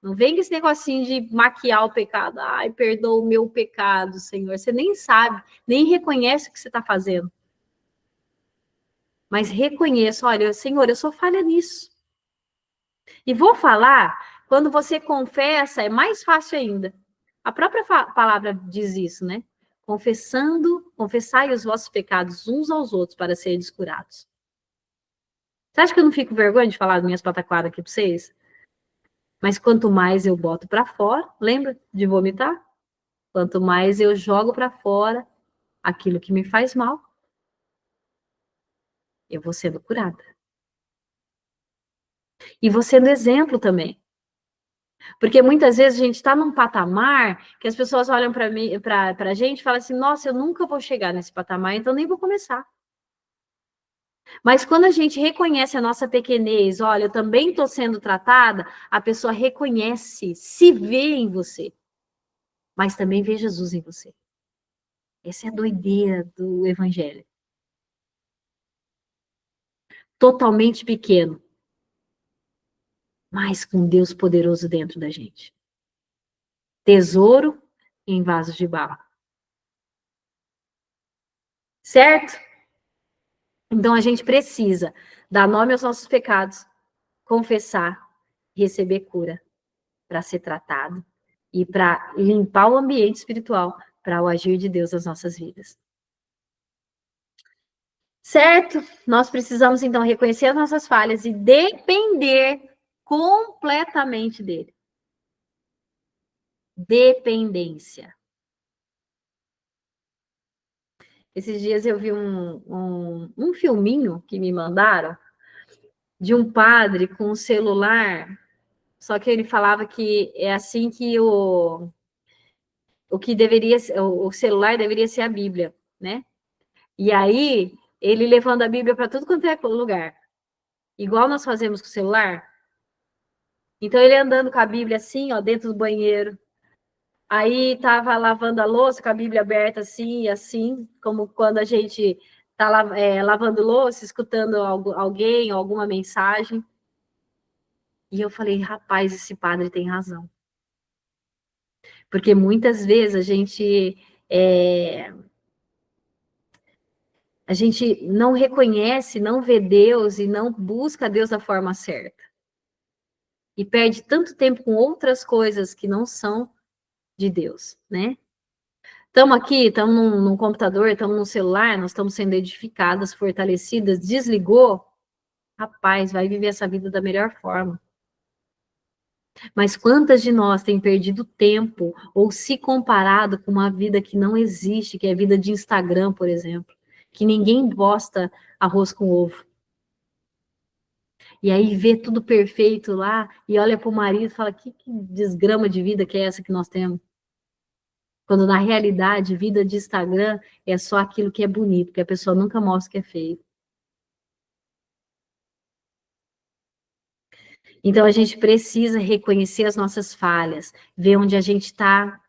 Não vem com esse negocinho de maquiar o pecado. Ai, perdoa o meu pecado, Senhor. Você nem sabe, nem reconhece o que você está fazendo. Mas reconheça, olha, Senhor, eu sou falha nisso. E vou falar, quando você confessa, é mais fácil ainda. A própria palavra diz isso, né? Confessai os vossos pecados uns aos outros para serem curados. Você acha que eu não fico com vergonha de falar das minhas pataquadas aqui para vocês? Mas quanto mais eu boto para fora, lembra de vomitar? Quanto mais eu jogo para fora aquilo que me faz mal, eu vou sendo curada. E você no exemplo também. Porque muitas vezes a gente está num patamar que as pessoas olham para mim, para a gente e falam assim, nossa, eu nunca vou chegar nesse patamar, então nem vou começar. Mas quando a gente reconhece a nossa pequenez, olha, eu também estou sendo tratada, a pessoa reconhece, se vê em você, mas também vê Jesus em você. Essa é a doideira do evangelho. Totalmente pequeno, mas com Deus poderoso dentro da gente. Tesouro em vasos de barro. Certo? Então a gente precisa dar nome aos nossos pecados, confessar, receber cura para ser tratado e para limpar o ambiente espiritual para o agir de Deus nas nossas vidas. Certo? Nós precisamos então reconhecer as nossas falhas e depender completamente dele. Dependência. Esses dias eu vi um filminho que me mandaram de um padre com um celular, só que ele falava que é assim que o que deveria o celular deveria ser a Bíblia, né? E aí ele levando a Bíblia para tudo quanto é lugar, igual nós fazemos com o celular. Então ele andando com a Bíblia assim, ó, dentro do banheiro. Aí tava lavando a louça com a Bíblia aberta assim, assim, como quando a gente tá lavando louça, escutando alguém, alguma mensagem. E eu falei, rapaz, esse padre tem razão. Porque muitas vezes a gente não reconhece, não vê Deus e não busca Deus da forma certa. E perde tanto tempo com outras coisas que não são de Deus, né? Estamos aqui, estamos num computador, estamos no celular, nós estamos sendo edificadas, fortalecidas, desligou, rapaz, vai viver essa vida da melhor forma. Mas quantas de nós têm perdido tempo ou se comparado com uma vida que não existe, que é a vida de Instagram, por exemplo, que ninguém posta arroz com ovo. E aí vê tudo perfeito lá e olha para o marido e fala, que desgrama de vida que é essa que nós temos? Quando na realidade, vida de Instagram é só aquilo que é bonito, que a pessoa nunca mostra que é feio. Então a gente precisa reconhecer as nossas falhas, ver onde a gente tá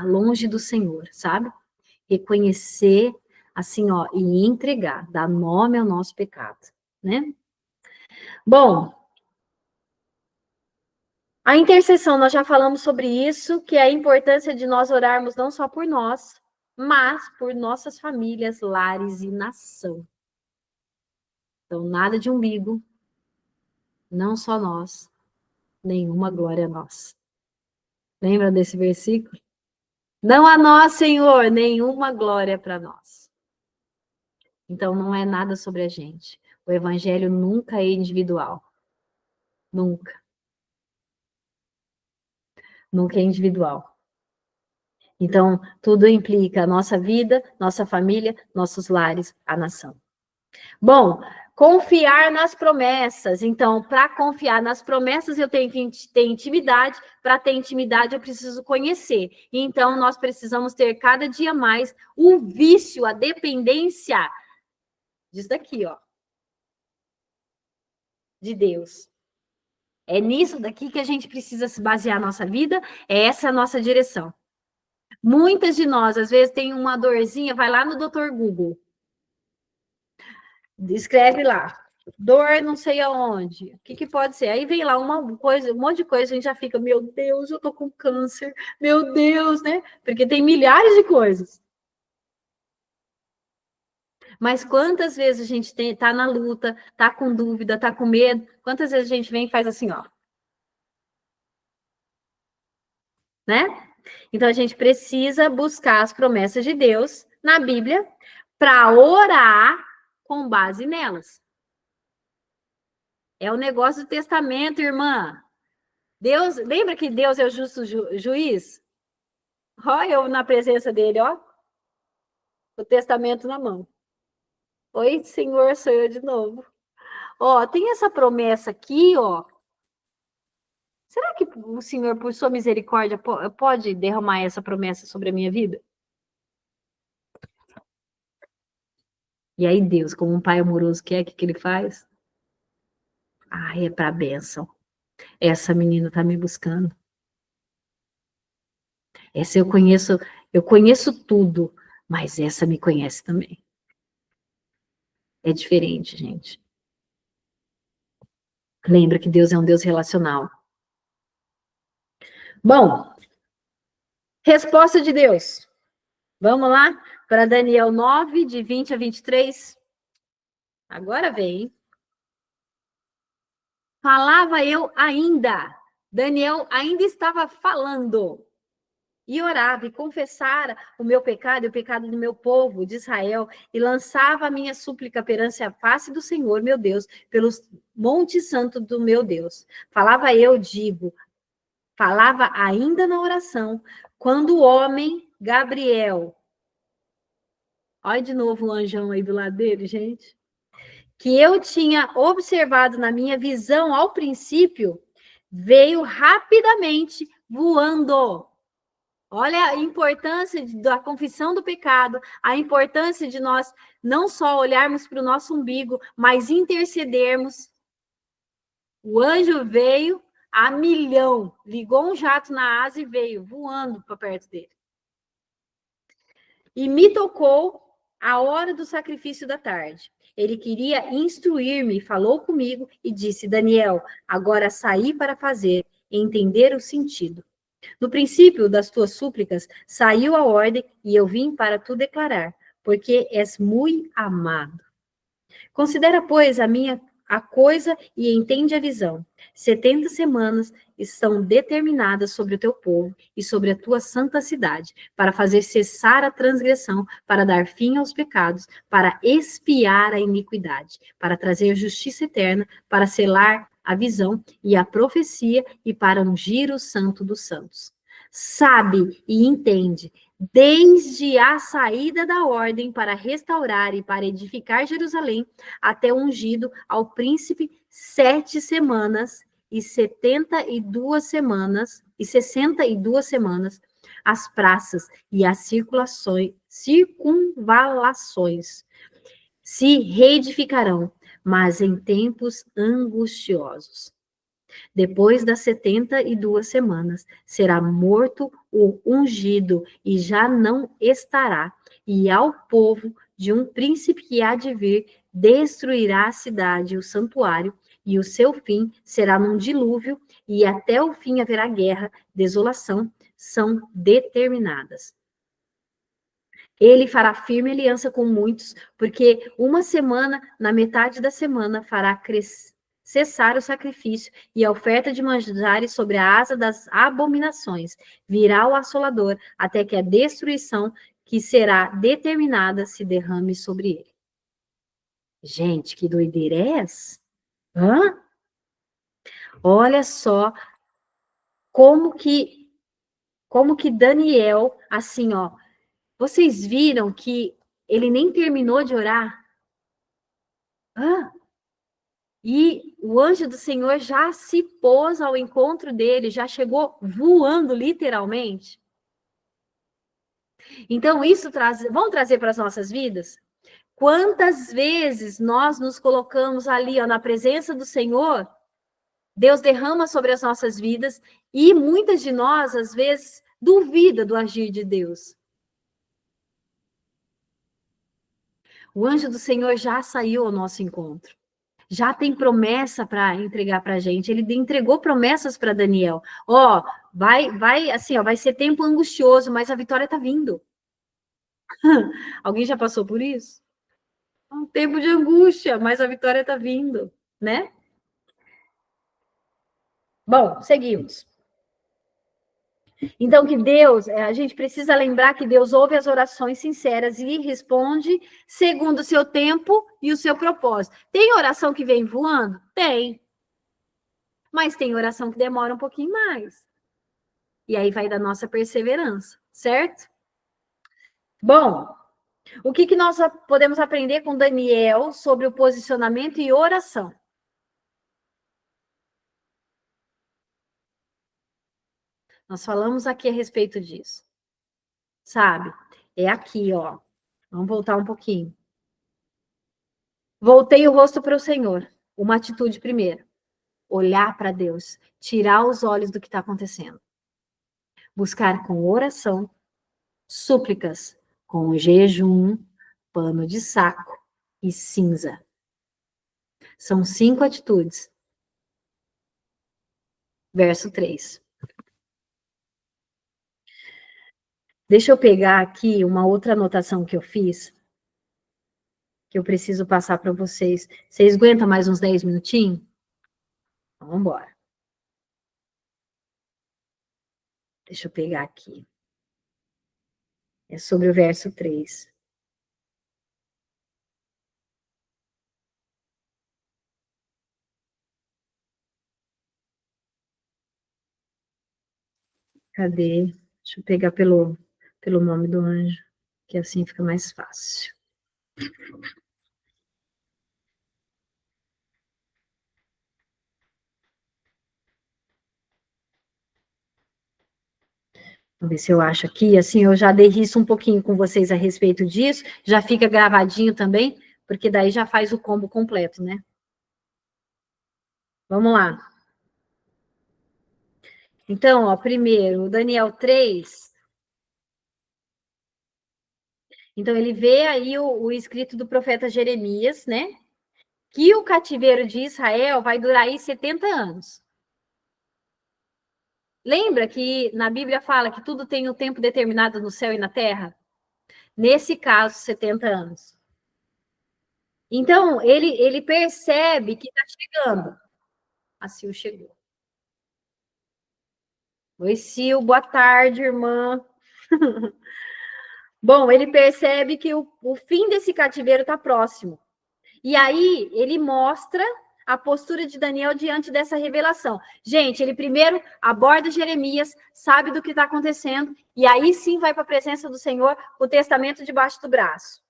longe do Senhor, sabe? Reconhecer assim, ó, e entregar, dar nome ao nosso pecado, né? Bom, a intercessão, nós já falamos sobre isso, que é a importância de nós orarmos não só por nós, mas por nossas famílias, lares e nação. Então, nada de umbigo, não só nós, nenhuma glória a nós. Lembra desse versículo? Não a nós, Senhor, nenhuma glória para nós. Então, não é nada sobre a gente. O evangelho nunca é individual. Nunca. Nunca é individual. Então, tudo implica a nossa vida, nossa família, nossos lares, a nação. Bom, confiar nas promessas. Então, para confiar nas promessas, eu tenho que ter intimidade. Para ter intimidade, eu preciso conhecer. Então, nós precisamos ter cada dia mais o vício, a dependência disso daqui, ó, de Deus. É nisso daqui que a gente precisa se basear a nossa vida, é essa a nossa direção. Muitas de nós, às vezes, tem uma dorzinha, vai lá no Dr. Google. Escreve lá, dor não sei aonde, o que pode ser? Aí vem lá uma coisa, um monte de coisa, a gente já fica, meu Deus, eu tô com câncer, meu Deus, né? Porque tem milhares de coisas. Mas quantas vezes a gente tá na luta, tá com dúvida, tá com medo, quantas vezes a gente vem e faz assim, ó, né? Então a gente precisa buscar as promessas de Deus na Bíblia para orar com base nelas. É o negócio do testamento, irmã. Deus, lembra que Deus é o justo juiz? Olha eu na presença dele, ó. O testamento na mão. Oi, Senhor, sou eu de novo. Ó, tem essa promessa aqui, ó. Será que o Senhor, por sua misericórdia, pode derramar essa promessa sobre a minha vida? E aí Deus, como um pai amoroso que é, o que ele faz? Ah, é para bênção. Essa menina tá me buscando. Essa eu conheço tudo, mas essa me conhece também. É diferente, gente. Lembra que Deus é um Deus relacional. Bom, resposta de Deus. Vamos lá para Daniel 9, de 20 a 23. Agora vem. Falava eu ainda. Daniel ainda estava falando. E orava e confessara o meu pecado e o pecado do meu povo, de Israel, e lançava a minha súplica perante a face do Senhor, meu Deus, pelos montes santos do meu Deus. Falava eu, digo, falava ainda na oração, quando o homem, Gabriel, olha de novo o anjão aí do lado dele, gente, que eu tinha observado na minha visão ao princípio, veio rapidamente voando. Olha a importância da confissão do pecado, a importância de nós não só olharmos para o nosso umbigo, mas intercedermos. O anjo veio a milhão, ligou um jato na asa e veio voando para perto dele. E me tocou a hora do sacrifício da tarde. Ele queria instruir-me, falou comigo e disse: Daniel, agora saí para fazer, entender o sentido. No princípio das tuas súplicas, saiu a ordem e eu vim para tu declarar, porque és muito amado. Considera, pois, a coisa e entende a visão. 70 semanas estão determinadas sobre o teu povo e sobre a tua santa cidade, para fazer cessar a transgressão, para dar fim aos pecados, para expiar a iniquidade, para trazer justiça eterna, para selar a visão e a profecia e para ungir o santo dos santos. Sabe e entende, desde a saída da ordem para restaurar e para edificar Jerusalém, até ungido ao príncipe 7 semanas e 72 semanas, e 62 semanas, as praças e as circunvalações se reedificarão, mas em tempos angustiosos. Depois das 72 semanas, será morto o ungido e já não estará, e ao povo de um príncipe que há de vir, destruirá a cidade e o santuário, e o seu fim será num dilúvio, e até o fim haverá guerra, desolação, são determinadas. Ele fará firme aliança com muitos, porque uma semana, na metade da semana, fará cessar o sacrifício e a oferta de manjares sobre a asa das abominações. Virá o assolador, até que a destruição que será determinada se derrame sobre ele. Gente, que doideira é essa? Hã? Olha só como que Daniel, assim, ó, vocês viram que ele nem terminou de orar? Hã? E o anjo do Senhor já se pôs ao encontro dele, já chegou voando, literalmente. Então, isso vamos trazer para as nossas vidas? Quantas vezes nós nos colocamos ali, ó, na presença do Senhor, Deus derrama sobre as nossas vidas, e muitas de nós, às vezes, duvida do agir de Deus. O anjo do Senhor já saiu ao nosso encontro. Já tem promessa para entregar para a gente. Ele entregou promessas para Daniel. Ó, vai assim, ó, vai ser tempo angustioso, mas a vitória está vindo. Alguém já passou por isso? Um tempo de angústia, mas a vitória está vindo, né? Bom, seguimos. Então, que Deus, a gente precisa lembrar que Deus ouve as orações sinceras e responde segundo o seu tempo e o seu propósito. Tem oração que vem voando? Tem. Mas tem oração que demora um pouquinho mais. E aí vai da nossa perseverança, certo? Bom, o que nós podemos aprender com Daniel sobre o posicionamento e oração? Nós falamos aqui a respeito disso. Sabe? É aqui, ó. Vamos voltar um pouquinho. Voltei o rosto para o Senhor. Uma atitude primeiro. Olhar para Deus. Tirar os olhos do que está acontecendo. Buscar com oração, súplicas, com jejum, pano de saco e cinza. São 5 atitudes. Verso 3. Deixa eu pegar aqui uma outra anotação que eu fiz, que eu preciso passar para vocês. Vocês aguentam mais uns 10 minutinhos? Então, vamos embora. Deixa eu pegar aqui. É sobre o verso 3. Cadê? Deixa eu pegar pelo nome do anjo, que assim fica mais fácil. Vamos ver se eu acho aqui. Assim, eu já derriço um pouquinho com vocês a respeito disso. Já fica gravadinho também, porque daí já faz o combo completo, né? Vamos lá. Então, ó, primeiro, o Daniel 3. Então, ele vê aí o escrito do profeta Jeremias, né? Que o cativeiro de Israel vai durar aí 70 anos. Lembra que na Bíblia fala que tudo tem um tempo determinado no céu e na terra? Nesse caso, 70 anos. Então, ele percebe que está chegando. A Sil chegou. Oi, Sil, boa tarde, irmã. Bom, ele percebe que o fim desse cativeiro está próximo. E aí, ele mostra a postura de Daniel diante dessa revelação. Gente, ele primeiro aborda Jeremias, sabe do que está acontecendo, e aí sim vai para a presença do Senhor, o testamento debaixo do braço.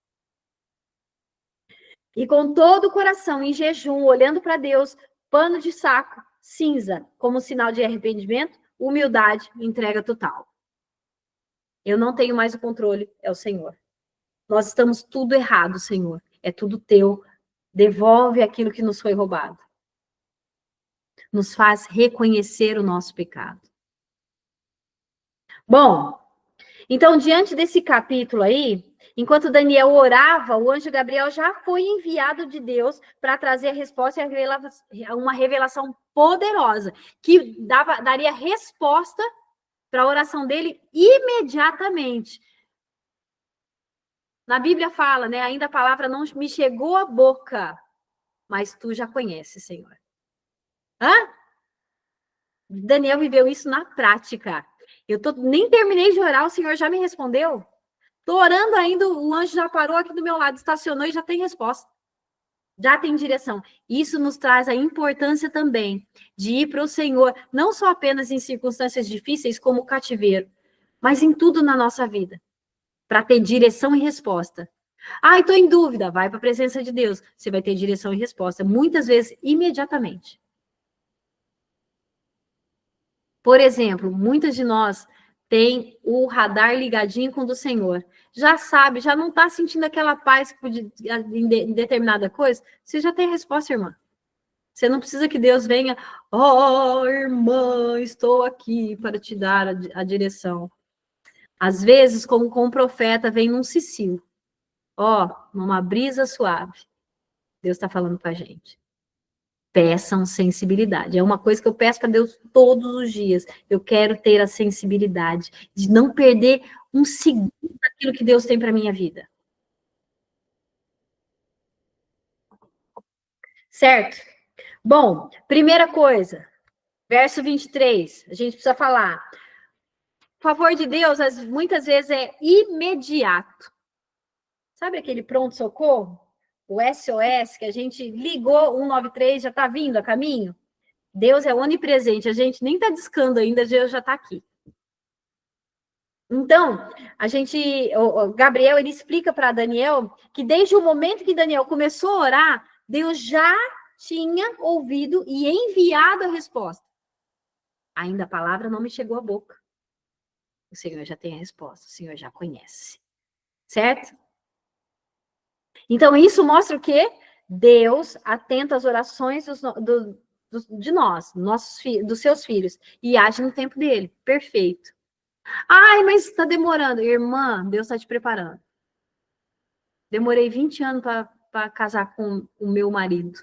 E com todo o coração, em jejum, olhando para Deus, pano de saco, cinza, como sinal de arrependimento, humildade, entrega total. Eu não tenho mais o controle, é o Senhor. Nós estamos tudo errado, Senhor. É tudo teu. Devolve aquilo que nos foi roubado. Nos faz reconhecer o nosso pecado. Bom, então, diante desse capítulo aí, enquanto Daniel orava, o anjo Gabriel já foi enviado de Deus para trazer a resposta e uma revelação poderosa, que daria resposta para a oração dele imediatamente. Na Bíblia fala, né? Ainda a palavra não me chegou à boca, mas tu já conheces, Senhor. Hã? Daniel viveu isso na prática. Nem terminei de orar, o Senhor já me respondeu. Estou orando ainda, o anjo já parou aqui do meu lado, estacionou e já tem resposta. Já tem direção. Isso nos traz a importância também de ir para o Senhor, não só apenas em circunstâncias difíceis, como o cativeiro, mas em tudo na nossa vida, para ter direção e resposta. Ah, estou em dúvida, vai para a presença de Deus. Você vai ter direção e resposta, muitas vezes imediatamente. Por exemplo, muitas de nós têm o radar ligadinho com o do Senhor. Já sabe, já não está sentindo aquela paz em determinada coisa, você já tem a resposta, irmã. Você não precisa que Deus venha, irmã, estou aqui para te dar a direção. Às vezes, como com o profeta, vem num cicio. Numa brisa suave. Deus está falando com a gente. Peçam sensibilidade. É uma coisa que eu peço para Deus todos os dias. Eu quero ter a sensibilidade de não perder um segundo daquilo que Deus tem para minha vida. Certo? Bom, primeira coisa, verso 23, a gente precisa falar. O favor de Deus, muitas vezes, é imediato. Sabe aquele pronto-socorro? O SOS, que a gente ligou 193, já está vindo a caminho? Deus é onipresente, a gente nem está discando ainda, Deus já está aqui. Então, o Gabriel, ele explica para Daniel que desde o momento que Daniel começou a orar, Deus já tinha ouvido e enviado a resposta. Ainda a palavra não me chegou à boca, O Senhor já tem a resposta, o Senhor já conhece. Certo? Então, isso mostra o quê? Deus atenta às orações de nós, dos seus filhos, e age no tempo dele. Perfeito. Ai, mas está demorando. Irmã, Deus está te preparando. Demorei 20 anos para casar com o meu marido.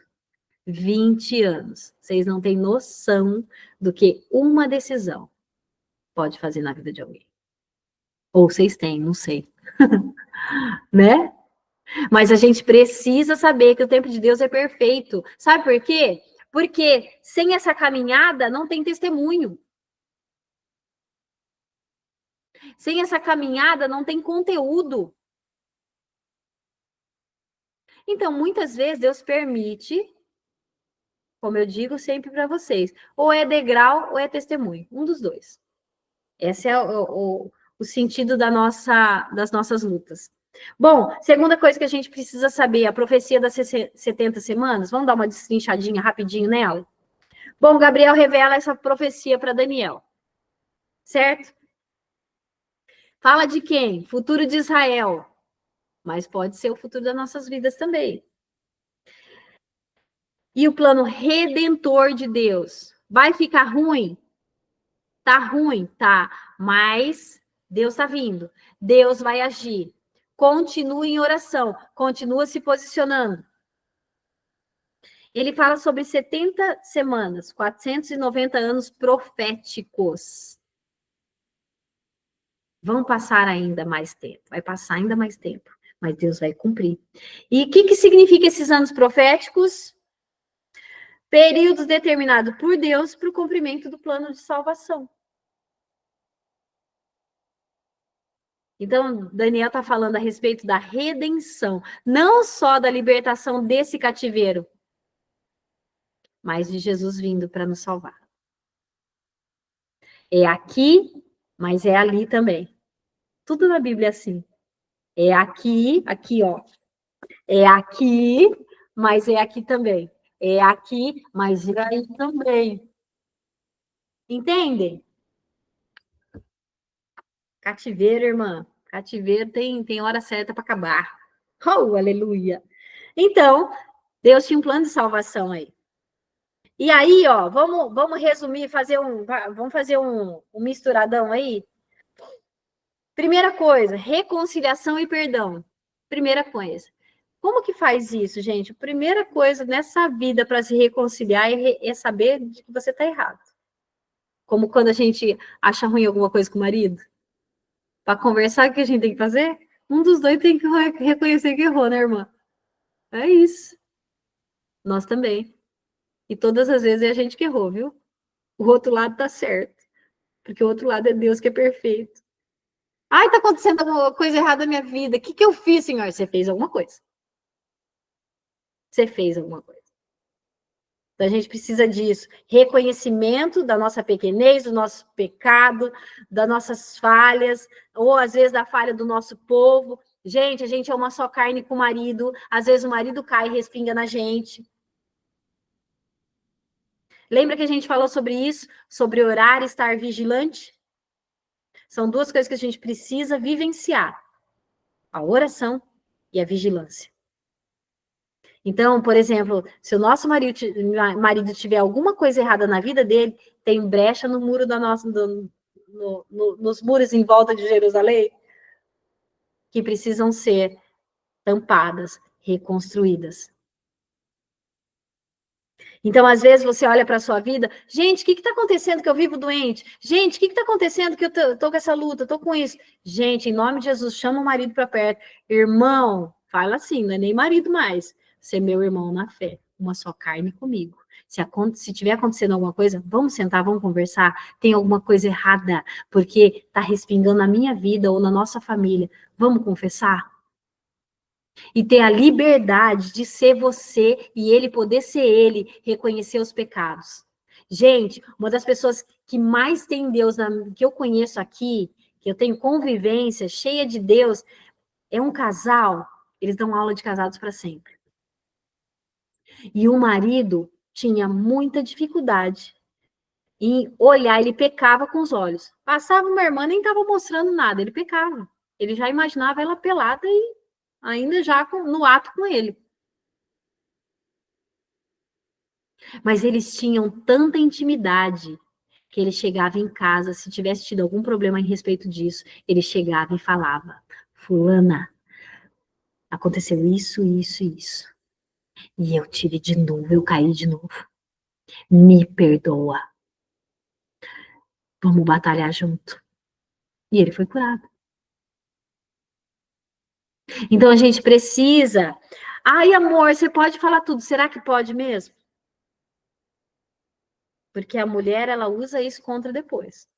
20 anos. Vocês não têm noção do que uma decisão pode fazer na vida de alguém. Ou vocês têm, não sei. Né? Mas a gente precisa saber que o tempo de Deus é perfeito. Sabe por quê? Porque sem essa caminhada não tem testemunho. Sem essa caminhada não tem conteúdo. Então, muitas vezes Deus permite, como eu digo sempre para vocês, ou é degrau ou é testemunho, um dos dois. Esse é o sentido das nossas lutas. Bom, segunda coisa que a gente precisa saber, a profecia das 70 semanas. Vamos dar uma destrinchadinha rapidinho nela? Bom, Gabriel revela essa profecia para Daniel. Certo? Fala de quem? Futuro de Israel. Mas pode ser o futuro das nossas vidas também. E o plano redentor de Deus. Vai ficar ruim? Tá ruim, tá. Mas Deus está vindo. Deus vai agir. Continue em oração. Continua se posicionando. Ele fala sobre 70 semanas, 490 anos proféticos. Vão passar ainda mais tempo. Vai passar ainda mais tempo. Mas Deus vai cumprir. E o que significa esses anos proféticos? Períodos determinados por Deus para o cumprimento do plano de salvação. Então, Daniel está falando a respeito da redenção, não só da libertação desse cativeiro, mas de Jesus vindo para nos salvar. É aqui, mas é ali também. Tudo na Bíblia é assim. É aqui, ó. É aqui, mas é aqui também. É aqui, mas é aí também. Entendem? Cativeiro, irmã. Cativeiro tem hora certa para acabar. Oh, aleluia. Então, Deus tinha um plano de salvação aí. E aí, ó, vamos resumir, vamos fazer um misturadão aí. Primeira coisa, reconciliação e perdão. Primeira coisa. Como que faz isso, gente? Primeira coisa nessa vida para se reconciliar é saber de que você está errado. Como quando a gente acha ruim alguma coisa com o marido. Para conversar, o que a gente tem que fazer? Um dos dois tem que reconhecer que errou, né, irmã? É isso. Nós também. E todas as vezes é a gente que errou, viu? O outro lado tá certo. Porque o outro lado é Deus que é perfeito. Ai, tá acontecendo alguma coisa errada na minha vida. O que eu fiz, senhor? Você fez alguma coisa. Você fez alguma coisa. Então, a gente precisa disso. Reconhecimento da nossa pequenez, do nosso pecado, das nossas falhas, ou às vezes da falha do nosso povo. Gente, a gente é uma só carne com o marido. Às vezes o marido cai e respinga na gente. Lembra que a gente falou sobre isso? Sobre orar e estar vigilante? São duas coisas que a gente precisa vivenciar: a oração e a vigilância. Então, por exemplo, se o nosso marido tiver alguma coisa errada na vida dele, tem brecha no muro da nossa, nos muros em volta de Jerusalém, que precisam ser tampadas, reconstruídas. Então, às vezes, você olha para a sua vida, gente, o que está acontecendo que eu vivo doente? Gente, o que está acontecendo que eu estou com essa luta, estou com isso? Gente, em nome de Jesus, chama o marido para perto. Irmão, fala assim, não é nem marido mais. Você é meu irmão na fé, uma só carne comigo. Se tiver acontecendo alguma coisa, vamos sentar, vamos conversar. Tem alguma coisa errada, porque está respingando na minha vida ou na nossa família. Vamos confessar? E ter a liberdade de ser você e ele poder ser ele, reconhecer os pecados. Gente, uma das pessoas que mais tem Deus, que eu conheço aqui, que eu tenho convivência, cheia de Deus, é um casal, eles dão aula de casados para sempre. E o marido tinha muita dificuldade em olhar, ele pecava com os olhos. Passava uma irmã, nem estava mostrando nada, ele pecava. Ele já imaginava ela pelada e ainda já no ato com ele. Mas eles tinham tanta intimidade que ele chegava em casa, se tivesse tido algum problema em respeito disso, ele chegava e falava: Fulana, aconteceu isso, isso e isso. E eu tive de novo, eu caí de novo. Me perdoa. Vamos batalhar junto. E ele foi curado. Então a gente precisa. Ai, amor, você pode falar tudo. Será que pode mesmo? Porque a mulher, ela usa isso contra depois.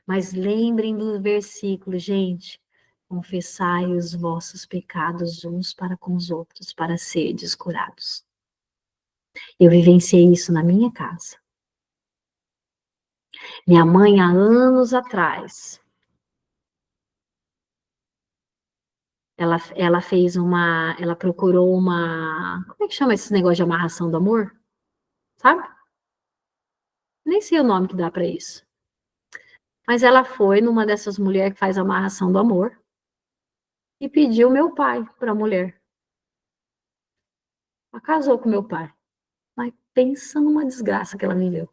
Mas lembrem do versículo, gente. Confessai os vossos pecados uns para com os outros, para serdes curados. Eu vivenciei isso na minha casa. Minha mãe, há anos atrás, ela fez ela procurou como é que chama esse negócio de amarração do amor? Sabe? Nem sei o nome que dá para isso. Mas ela foi numa dessas mulheres que faz amarração do amor e pediu meu pai para a mulher. Ela casou com meu pai. Mas pensa numa desgraça que ela viveu.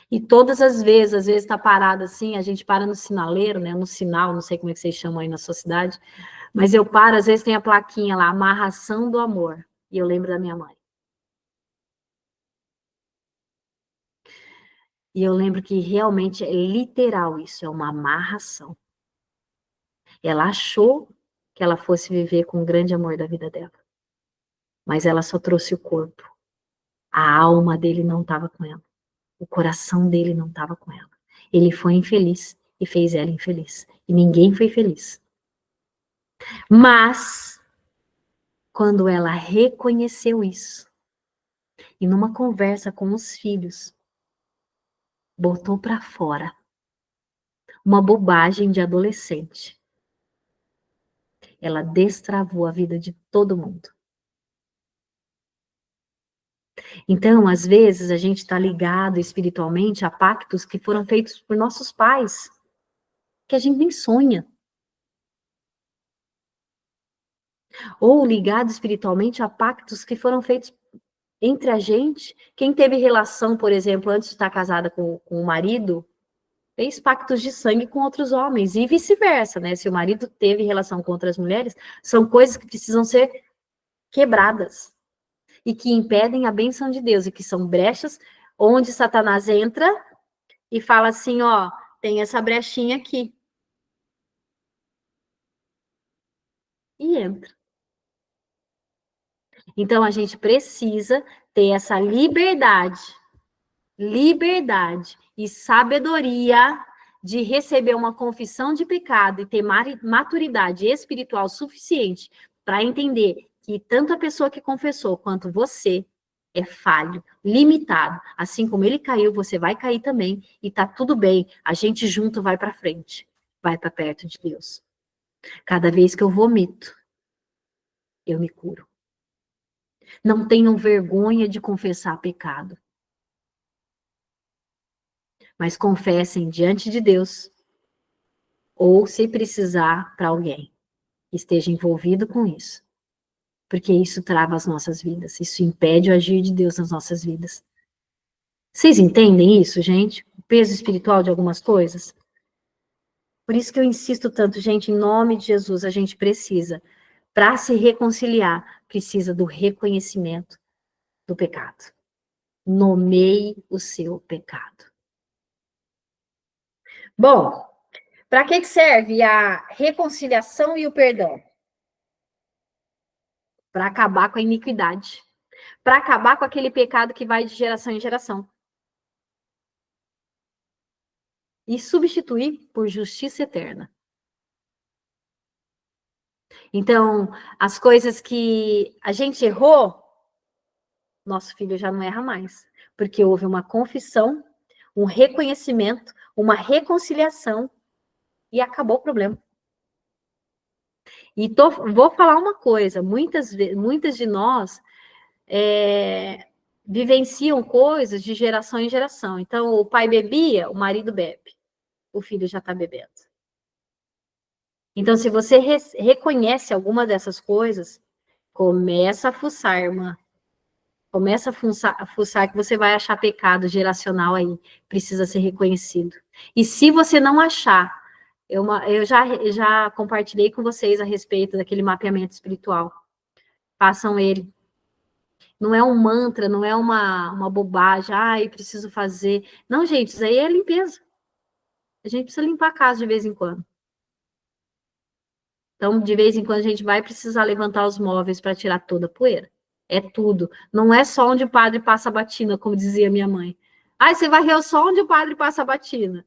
E todas as vezes, às vezes tá parada assim, a gente para no sinaleiro, né? No sinal, não sei como é que vocês chamam aí na sua cidade, mas eu paro, às vezes tem a plaquinha lá, amarração do amor. E eu lembro da minha mãe. E eu lembro que realmente é literal isso, é uma amarração. Ela achou que ela fosse viver com o grande amor da vida dela. Mas ela só trouxe o corpo. A alma dele não estava com ela. O coração dele não estava com ela. Ele foi infeliz e fez ela infeliz. E ninguém foi feliz. Mas, quando ela reconheceu isso, e numa conversa com os filhos, botou para fora uma bobagem de adolescente, ela destravou a vida de todo mundo. Então, às vezes, a gente está ligado espiritualmente a pactos que foram feitos por nossos pais, que a gente nem sonha. Ou ligado espiritualmente a pactos que foram feitos entre a gente. Quem teve relação, por exemplo, antes de estar casada com o marido, fez pactos de sangue com outros homens, e vice-versa, né? Se o marido teve relação com outras mulheres, são coisas que precisam ser quebradas e que impedem a bênção de Deus, e que são brechas onde Satanás entra e fala assim, ó, tem essa brechinha aqui. E entra. Então a gente precisa ter essa liberdade e sabedoria de receber uma confissão de pecado e ter maturidade espiritual suficiente para entender que tanto a pessoa que confessou quanto você é falho, limitado. Assim como ele caiu, você vai cair também e tá tudo bem. A gente junto vai para frente, vai para perto de Deus. Cada vez que eu vomito, eu me curo. Não tenham vergonha de confessar pecado, mas confessem diante de Deus, ou se precisar para alguém que esteja envolvido com isso, porque isso trava as nossas vidas, isso impede o agir de Deus nas nossas vidas. Vocês entendem isso, gente? O peso espiritual de algumas coisas? Por isso que eu insisto tanto, gente, em nome de Jesus, a gente precisa, para se reconciliar, precisa do reconhecimento do pecado. Nomeie o seu pecado. Bom, para que serve a reconciliação e o perdão? Para acabar com a iniquidade. Para acabar com aquele pecado que vai de geração em geração. E substituir por justiça eterna. Então, as coisas que a gente errou, nosso filho já não erra mais. Porque houve uma confissão, um reconhecimento, uma reconciliação e acabou o problema. E vou falar uma coisa, muitas de nós vivenciam coisas de geração em geração. Então, o pai bebia, o marido bebe. O filho já está bebendo. Então, se você reconhece alguma dessas coisas, começa a fuçar, irmã. Começa a fuçar que você vai achar pecado geracional aí. Precisa ser reconhecido. E se você não achar, eu já compartilhei com vocês a respeito daquele mapeamento espiritual. Façam ele. Não é um mantra, não é uma bobagem. Ai, preciso fazer. Não, gente, isso aí é limpeza. A gente precisa limpar a casa de vez em quando. Então, de vez em quando, a gente vai precisar levantar os móveis para tirar toda a poeira. É tudo. Não é só onde o padre passa a batina, como dizia minha mãe. Ah, você varreu só onde o padre passa a batina,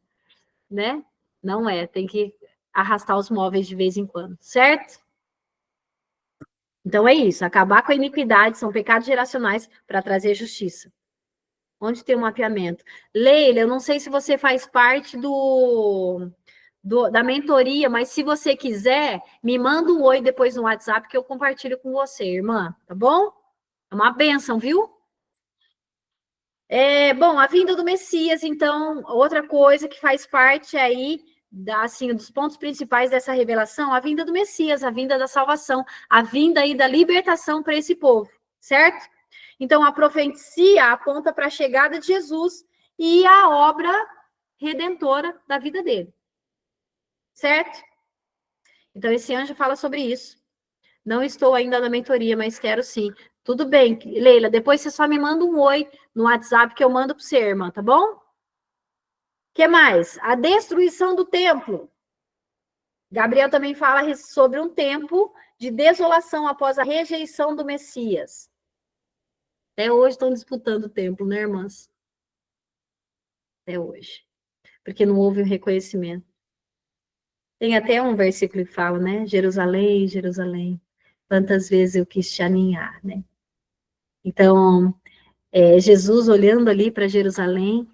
né? Não é. Tem que arrastar os móveis de vez em quando, certo? Então é isso. Acabar com a iniquidade são pecados geracionais para trazer justiça. Onde tem um mapeamento? Leila, eu não sei se você faz parte da mentoria, mas se você quiser, me manda um oi depois no WhatsApp que eu compartilho com você, irmã, tá bom? É uma bênção, viu? Bom, a vinda do Messias, então, outra coisa que faz parte aí assim, dos pontos principais dessa revelação, a vinda do Messias, a vinda da salvação, a vinda aí da libertação para esse povo, certo? Então, a profecia aponta para a chegada de Jesus e a obra redentora da vida dele, certo? Então, esse anjo fala sobre isso. Não estou ainda na mentoria, mas quero sim. Tudo bem, Leila, depois você só me manda um oi no WhatsApp que eu mando para você, irmã, tá bom? O que mais? A destruição do templo. Gabriel também fala sobre um tempo de desolação após a rejeição do Messias. Até hoje estão disputando o templo, né, irmãs? Até hoje. Porque não houve o reconhecimento. Tem até um versículo que fala, né? Jerusalém, Jerusalém, quantas vezes eu quis te aninhar, né? Então, Jesus olhando ali para Jerusalém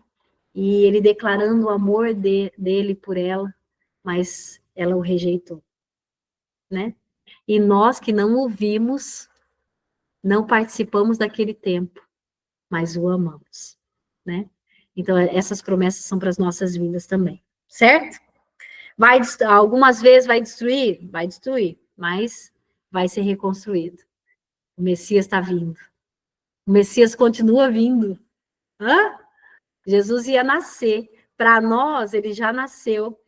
e ele declarando o amor dele por ela, mas ela o rejeitou, né? E nós que não ouvimos, não participamos daquele tempo, mas o amamos, né? Então, essas promessas são para as nossas vidas também, certo? Algumas vezes vai destruir, mas vai ser reconstruído. O Messias está vindo. O Messias continua vindo. Hã? Jesus ia nascer. Para nós, ele já nasceu,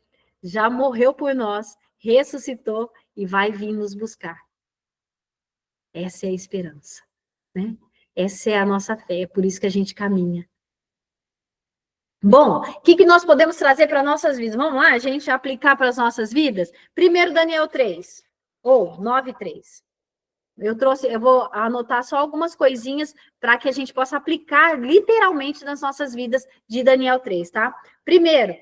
já morreu por nós, ressuscitou e vai vir nos buscar. Essa é a esperança, né? Essa é a nossa fé, é por isso que a gente caminha. Bom, o que nós podemos trazer para nossas vidas? Vamos lá, a gente aplicar para as nossas vidas? Primeiro Daniel 3, ou 9:3. Eu vou anotar só algumas coisinhas para que a gente possa aplicar literalmente nas nossas vidas de Daniel 3, tá? Primeiro,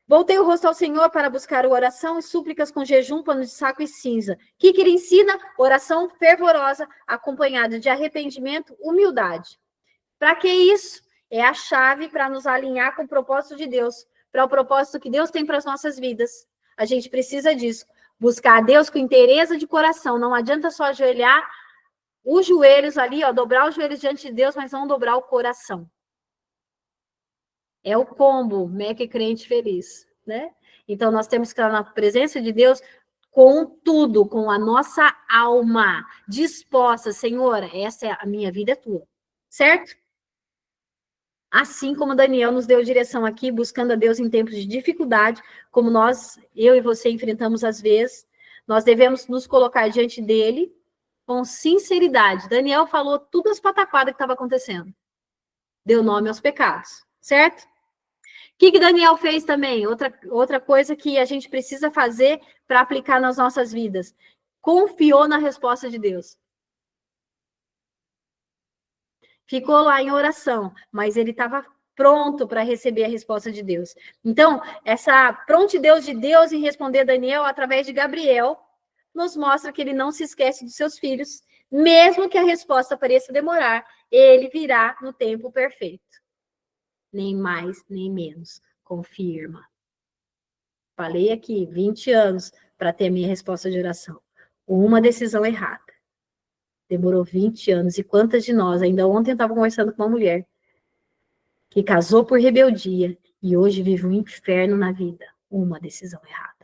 voltei o rosto ao Senhor para buscar oração e súplicas com jejum, pano de saco e cinza. O que ele ensina? Oração fervorosa, acompanhada de arrependimento, humildade. Para que isso? É a chave para nos alinhar com o propósito de Deus, para o propósito que Deus tem para as nossas vidas. A gente precisa disso. Buscar a Deus com inteireza de coração. Não adianta só ajoelhar os joelhos ali, ó, dobrar os joelhos diante de Deus, mas não dobrar o coração. É o combo, Meca e crente feliz, né? Então, nós temos que estar na presença de Deus com tudo, com a nossa alma disposta. Senhor, essa é a minha vida, é tua. Certo? Assim como Daniel nos deu direção aqui, buscando a Deus em tempos de dificuldade, como eu e você enfrentamos às vezes, nós devemos nos colocar diante dele com sinceridade. Daniel falou tudo as pataquadas que estava acontecendo. Deu nome aos pecados, certo? O que Daniel fez também? Outra coisa que a gente precisa fazer para aplicar nas nossas vidas. Confiou na resposta de Deus. Ficou lá em oração, mas ele estava pronto para receber a resposta de Deus. Então, essa prontidão de Deus em responder a Daniel através de Gabriel nos mostra que ele não se esquece dos seus filhos, mesmo que a resposta pareça demorar, ele virá no tempo perfeito. Nem mais, nem menos. Confirma. Falei aqui, 20 anos para ter a minha resposta de oração. Uma decisão errada. Demorou 20 anos. E quantas de nós? Ainda ontem eu estava conversando com uma mulher que casou por rebeldia e hoje vive um inferno na vida. Uma decisão errada.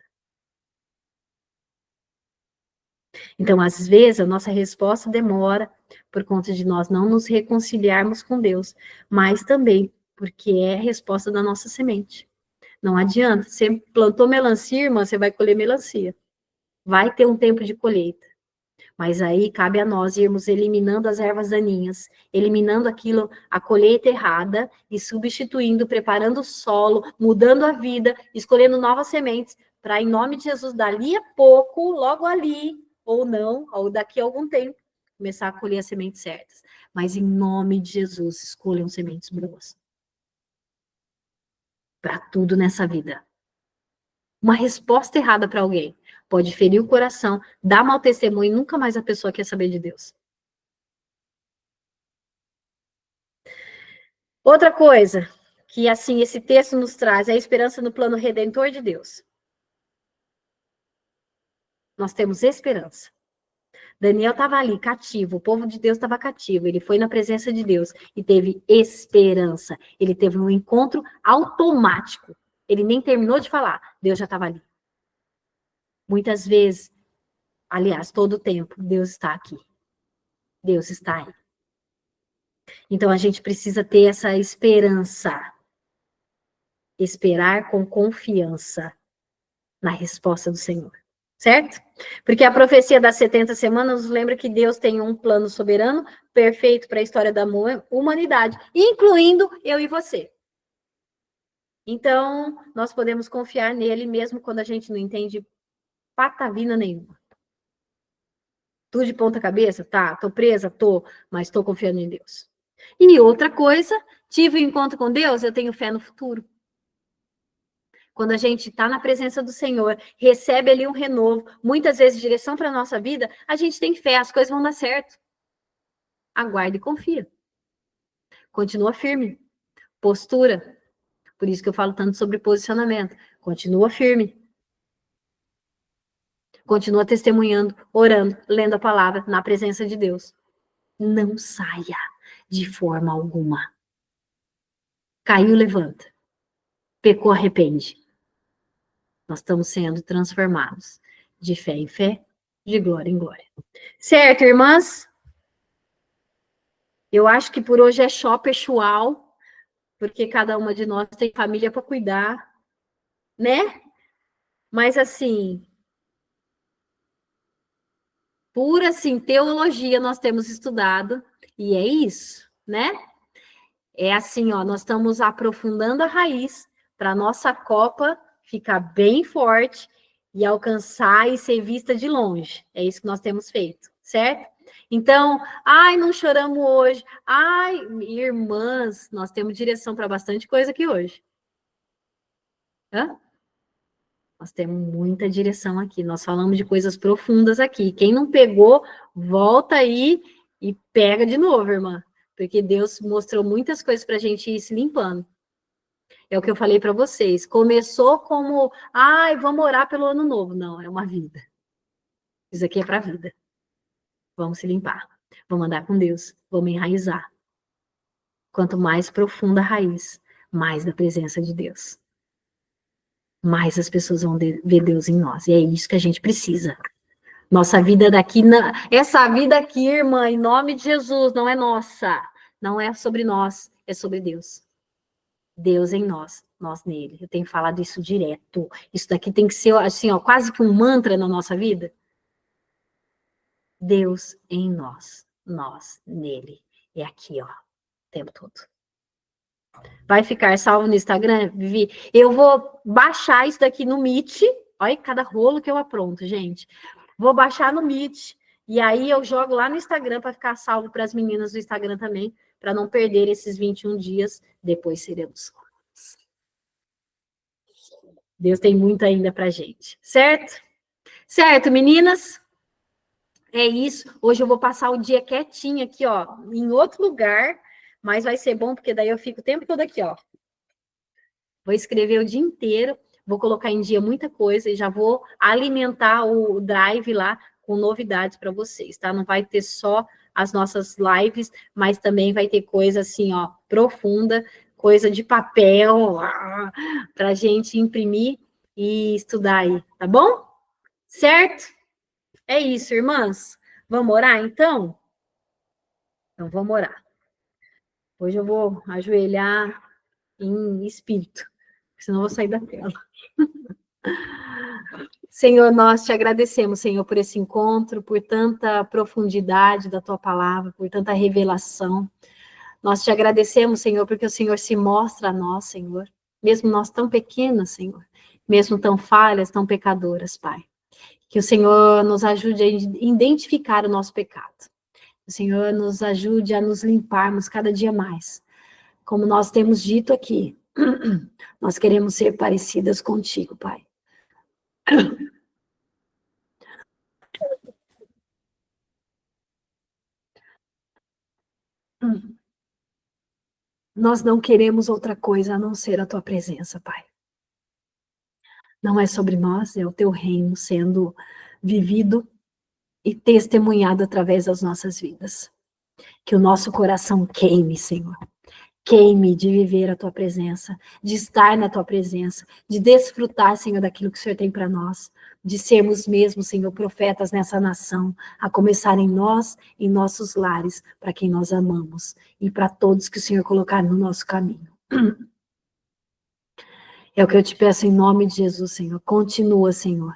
Então, às vezes, a nossa resposta demora por conta de nós não nos reconciliarmos com Deus, mas também porque é a resposta da nossa semente. Não adianta. Você plantou melancia, irmã, você vai colher melancia. Vai ter um tempo de colheita. Mas aí cabe a nós irmos eliminando as ervas daninhas, eliminando aquilo, a colheita errada e substituindo, preparando o solo, mudando a vida, escolhendo novas sementes, para, em nome de Jesus, dali a pouco, logo ali, ou não, ou daqui a algum tempo, começar a colher as sementes certas. Mas em nome de Jesus, escolham sementes boas. Para tudo nessa vida. Uma resposta errada para alguém pode ferir o coração, dar mau testemunho e nunca mais a pessoa quer saber de Deus. Outra coisa que, assim, esse texto nos traz é a esperança no plano redentor de Deus. Nós temos esperança. Daniel estava ali, cativo, o povo de Deus estava cativo, ele foi na presença de Deus e teve esperança. Ele teve um encontro automático. Ele nem terminou de falar, Deus já estava ali. Muitas vezes, aliás, todo o tempo, Deus está aqui. Deus está aí. Então, a gente precisa ter essa esperança. Esperar com confiança na resposta do Senhor. Certo? Porque a profecia das 70 semanas nos lembra que Deus tem um plano soberano, perfeito para a história da humanidade, incluindo eu e você. Então, nós podemos confiar nele mesmo quando a gente não entende patavina nenhuma. Tudo de ponta cabeça? Tá. Tô presa? Tô. Mas tô confiando em Deus. E outra coisa, tive um encontro com Deus, eu tenho fé no futuro. Quando a gente está na presença do Senhor, recebe ali um renovo, muitas vezes direção para a nossa vida, a gente tem fé, as coisas vão dar certo. Aguarde e confia. Continua firme. Postura. Por isso que eu falo tanto sobre posicionamento. Continua firme. Continua testemunhando, orando, lendo a palavra na presença de Deus. Não saia de forma alguma. Caiu, levanta. Pecou, arrepende. Nós estamos sendo transformados de fé em fé, de glória em glória. Certo, irmãs? Eu acho que por hoje é só pessoal, porque cada uma de nós tem família para cuidar, né? Mas assim, por assim, teologia nós temos estudado, e é isso, né? É assim, ó, nós estamos aprofundando a raiz para a nossa copa ficar bem forte e alcançar e ser vista de longe. É isso que nós temos feito, certo? Então, ai, não choramos hoje. Ai, irmãs, nós temos direção para bastante coisa aqui hoje. Hã? Nós temos muita direção aqui. Nós falamos de coisas profundas aqui. Quem não pegou, volta aí e pega de novo, irmã. Porque Deus mostrou muitas coisas para a gente ir se limpando. É o que eu falei para vocês. Começou como, ai, vamos orar pelo ano novo. Não, é uma vida. Isso aqui é para a vida. Vamos se limpar. Vamos andar com Deus. Vamos enraizar. Quanto mais profunda a raiz, mais da presença de Deus. Mais as pessoas vão ver Deus em nós. E é isso que a gente precisa. Nossa vida daqui, essa vida aqui, irmã, em nome de Jesus, não é nossa. Não é sobre nós, é sobre Deus. Deus em nós, nós nele. Eu tenho falado isso direto. Isso daqui tem que ser, assim, ó, quase que um mantra na nossa vida. Deus em nós nele. É aqui, ó, o tempo todo. Vai ficar salvo no Instagram, Vivi? Eu vou baixar isso daqui no Meet. Olha cada rolo que eu apronto, gente. Vou baixar no Meet. E aí eu jogo lá no Instagram para ficar salvo para as meninas do Instagram também, para não perder esses 21 dias. Depois seremos. Deus tem muito ainda para gente, certo? Certo, meninas? É isso. Hoje eu vou passar o dia quietinha aqui, ó, em outro lugar, mas vai ser bom porque daí eu fico o tempo todo aqui, ó. Vou escrever o dia inteiro, vou colocar em dia muita coisa e já vou alimentar o drive lá com novidades para vocês, tá? Não vai ter só as nossas lives, mas também vai ter coisa assim, ó, profunda, coisa de papel, para a gente imprimir e estudar aí, tá bom? Certo? É isso, irmãs. Vamos orar, então? Então, vamos orar. Hoje eu vou ajoelhar em espírito, senão eu vou sair da tela. Senhor, nós te agradecemos, Senhor, por esse encontro, por tanta profundidade da tua palavra, por tanta revelação. Nós te agradecemos, Senhor, porque o Senhor se mostra a nós, Senhor, mesmo nós tão pequenas, Senhor, mesmo tão falhas, tão pecadoras, Pai. Que o Senhor nos ajude a identificar o nosso pecado. O Senhor nos ajude a nos limparmos cada dia mais. Como nós temos dito aqui, nós queremos ser parecidas contigo, Pai. Nós não queremos outra coisa a não ser a tua presença, Pai. Não é sobre nós, é o teu reino sendo vivido e testemunhado através das nossas vidas. Que o nosso coração queime, Senhor. Queime de viver a tua presença, de estar na tua presença, de desfrutar, Senhor, daquilo que o Senhor tem para nós, de sermos mesmo, Senhor, profetas nessa nação, a começar em nós, em nossos lares, para quem nós amamos e para todos que o Senhor colocar no nosso caminho. É o que eu te peço em nome de Jesus, Senhor. Continua, Senhor,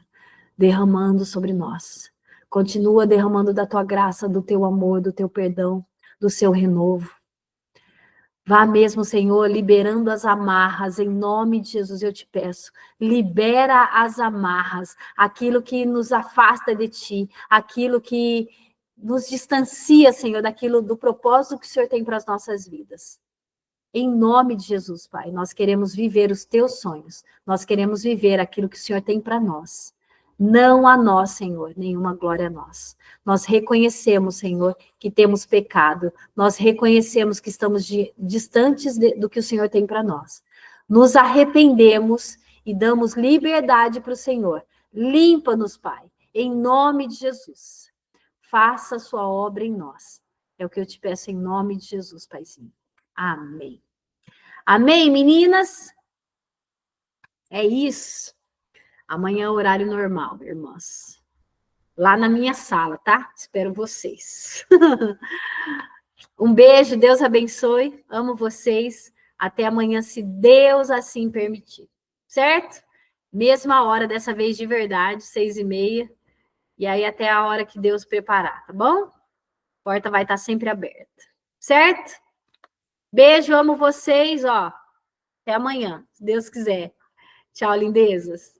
derramando sobre nós. Continua derramando da tua graça, do teu amor, do teu perdão, do seu renovo. Vá mesmo, Senhor, liberando as amarras, em nome de Jesus, eu te peço. Libera as amarras, aquilo que nos afasta de ti, aquilo que nos distancia, Senhor, daquilo do propósito que o Senhor tem para as nossas vidas. Em nome de Jesus, Pai, nós queremos viver os teus sonhos, nós queremos viver aquilo que o Senhor tem para nós. Não a nós, Senhor, nenhuma glória a nós. Nós reconhecemos, Senhor, que temos pecado, nós reconhecemos que estamos distantes do que o Senhor tem para nós. Nos arrependemos e damos liberdade para o Senhor. Limpa-nos, Pai, em nome de Jesus. Faça a sua obra em nós. É o que eu te peço em nome de Jesus, Paizinho. Amém. Amém, meninas? É isso. Amanhã é horário normal, irmãs. Lá na minha sala, tá? Espero vocês. Um beijo, Deus abençoe. Amo vocês. Até amanhã, se Deus assim permitir. Certo? Mesma hora, dessa vez de verdade, 6h30. E aí até a hora que Deus preparar, tá bom? A porta vai estar sempre aberta. Certo? Beijo, amo vocês, ó. Até amanhã, se Deus quiser. Tchau, lindezas.